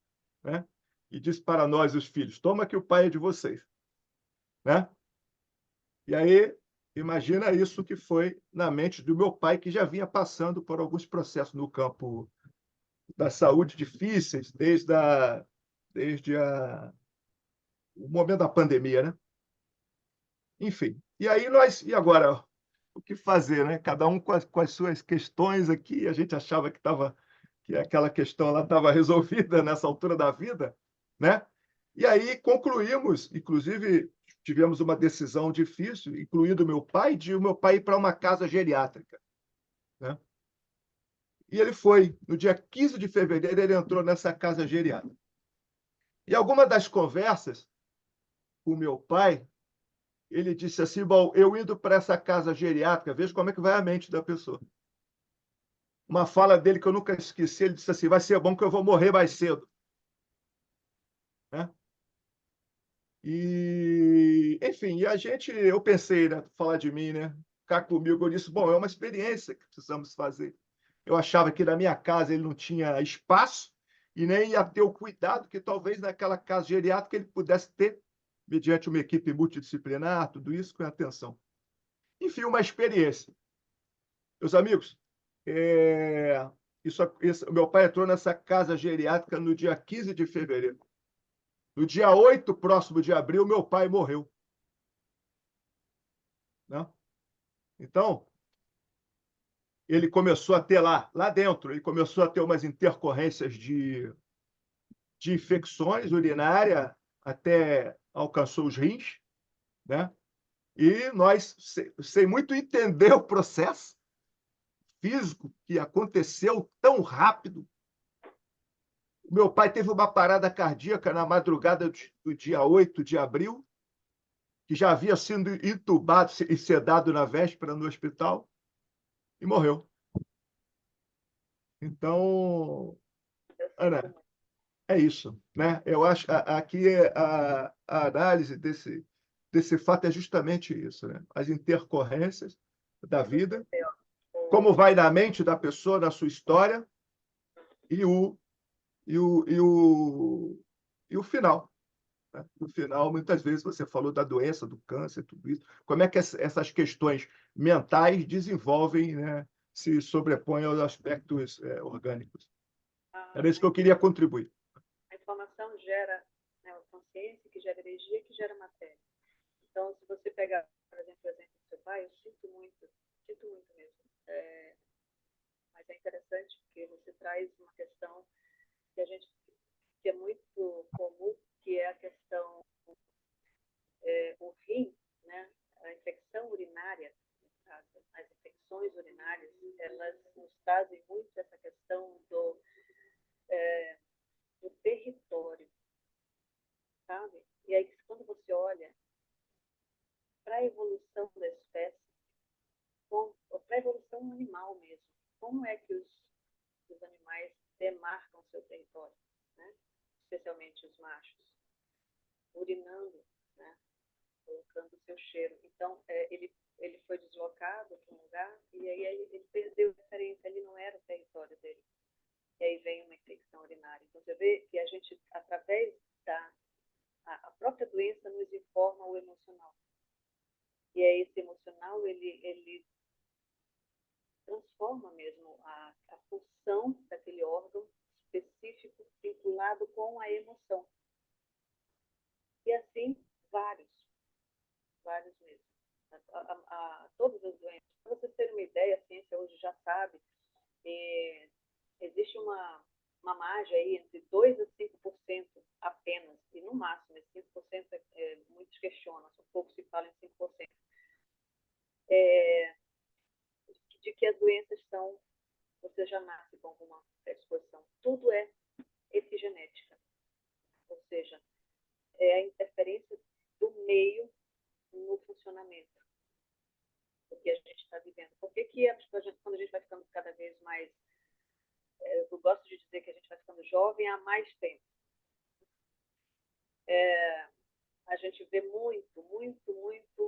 né? E disse para nós, os filhos, toma que o pai é de vocês, né? E aí, imagina isso que foi na mente do meu pai, que já vinha passando por alguns processos no campo da saúde difíceis, desde o momento da pandemia, né? Enfim, e agora, o que fazer, né? Cada um com as suas questões aqui, a gente achava que aquela questão lá estava resolvida nessa altura da vida, né? E aí concluímos, inclusive tivemos uma decisão difícil, incluindo meu pai, de o meu pai ir para uma casa geriátrica, né? E ele foi, no dia 15 de fevereiro, ele entrou nessa casa geriátrica. E alguma das conversas com meu pai, ele disse assim, bom, eu indo para essa casa geriátrica, veja como é que vai a mente da pessoa. Uma fala dele que eu nunca esqueci, ele disse assim, vai ser bom que eu vou morrer mais cedo. Né? E, enfim, eu pensei, né, falar de mim, né, ficar comigo, eu disse, bom, é uma experiência que precisamos fazer. Eu achava que na minha casa ele não tinha espaço e nem ia ter o cuidado que talvez naquela casa geriátrica ele pudesse ter, mediante uma equipe multidisciplinar, tudo isso com atenção. Enfim, uma experiência. Meus amigos, meu pai entrou nessa casa geriátrica no dia 15 de fevereiro. No dia 8, próximo de abril, meu pai morreu. Né? Então, ele começou a ter lá dentro, ele começou a ter umas intercorrências de infecções urinárias, até alcançou os rins, né? E nós, sem muito entender o processo físico que aconteceu tão rápido, meu pai teve uma parada cardíaca na madrugada do dia 8 de abril, que já havia sido entubado e sedado na véspera no hospital, e morreu. Então, Ana, é isso, né? Eu acho aqui a análise desse fato é justamente isso, né? As intercorrências da vida, como vai na mente da pessoa, na sua história, e o final, né? No final, muitas vezes você falou da doença, do câncer, tudo isso. Como é que essas questões mentais desenvolvem, né, se sobrepõem aos aspectos orgânicos? Era isso que eu queria contribuir. A informação gera, né, a consciência, que gera energia, que gera matéria. Então, se você pegar, por exemplo, o exemplo do seu pai, eu sinto muito mesmo. Mas é interessante porque você traz uma questão que é muito comum, que é a questão, o rim, né? A infecção urinária, as infecções urinárias, elas nos trazem muito essa questão do território, sabe? E aí, quando você olha para a evolução da espécie, para a evolução animal mesmo, como é que os animais demarcam seu território, né? Especialmente os machos, urinando, né? Colocando o seu cheiro. Então, ele foi deslocado para um lugar e aí ele perdeu a referência, ali não era o território dele. E aí vem uma infecção urinária. Então, você vê que a gente, através a própria doença nos informa o emocional. E aí esse emocional, ele transforma mesmo a função daquele órgão específico vinculado com a emoção. E assim, vários mesmo. Todas as doenças. Para vocês terem uma ideia, a ciência hoje já sabe, existe uma margem aí entre 2% a 5% apenas, e no máximo, 5% muitos questionam, pouco se fala em 5%, de que as doenças são, você já nasce com alguma predisposição. Tudo é epigenética, ou seja, é a interferência do meio no funcionamento do que a gente está vivendo. Por que quando a gente vai ficando cada vez mais, eu gosto de dizer que a gente vai ficando jovem há mais tempo, a gente vê muito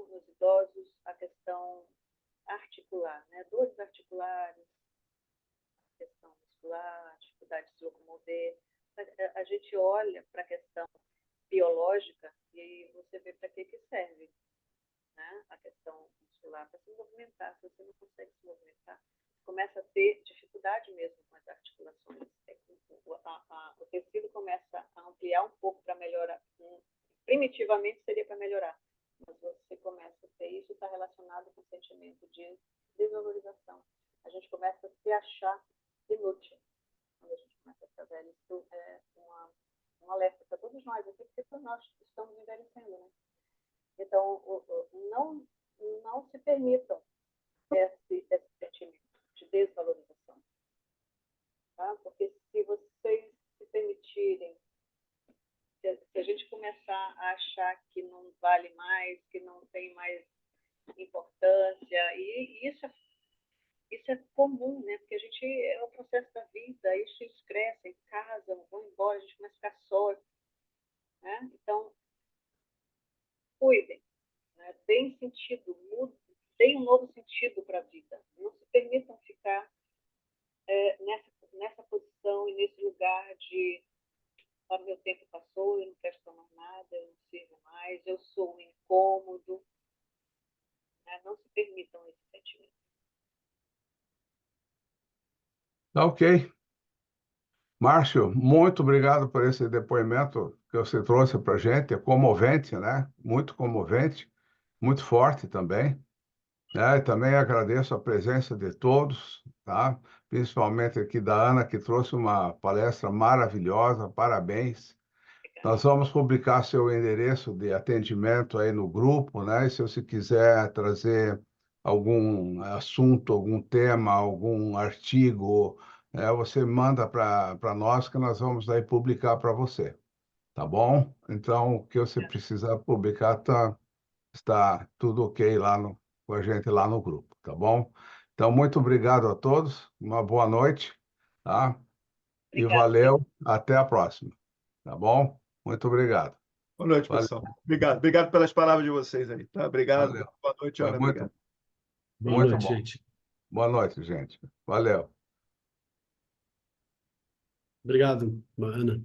nos idosos a questão articular, né? Dores articulares, questão muscular, dificuldade de se locomover. A gente olha para a questão biológica e aí você vê para que serve, né? A questão muscular, para se movimentar. Se você não consegue se movimentar, começa a ter dificuldade mesmo com as articulações. O tecido começa a ampliar um pouco para melhorar. Primitivamente seria para melhorar, mas você começa a ter isso, está relacionado com o sentimento de desvalorização. A gente começa a se achar inútil quando a gente começa a ficar velho. Isso é um alerta para todos nós aqui, porque nós estamos envelhecendo, né? Então, não se permitam esse sentimento de desvalorização, tá? Porque se vocês se permitirem, se a gente começar a achar que não vale mais, que não tem mais importância, e isso é comum, né? Porque a gente é o processo da vida, aí os filhos crescem, casam, vão embora, a gente começa a ficar só, né? Então, cuidem, né? Deem sentido, deem um novo sentido para a vida. Não se permitam ficar nessa posição e nesse lugar de o meu tempo passou, eu não presto mais nada, eu não sirvo mais, eu sou um incômodo. Né? Não se permitam esse sentimento. Tá ok. Márcio, muito obrigado por esse depoimento que você trouxe para a gente. É comovente, né? Muito comovente, muito forte também. Né? E também agradeço a presença de todos, tá? Principalmente aqui da Ana, que trouxe uma palestra maravilhosa. Parabéns. Nós vamos publicar seu endereço de atendimento aí no grupo, né? E se você quiser trazer algum assunto, algum tema, algum artigo, né? Você manda para nós que nós vamos aí publicar para você, tá bom? Então, o que você precisar publicar está tudo ok lá com a gente lá no grupo, tá bom? Então, muito obrigado a todos, uma boa noite, tá? E Obrigada. valeu, até a próxima, tá bom? Muito obrigado. Boa noite, Valeu, pessoal. Obrigado pelas palavras de vocês aí, tá? Obrigado. valeu. Boa noite, Foi Ana. Obrigado. Boa muito noite, bom. gente. Boa noite, gente. Valeu. Obrigado, Ana.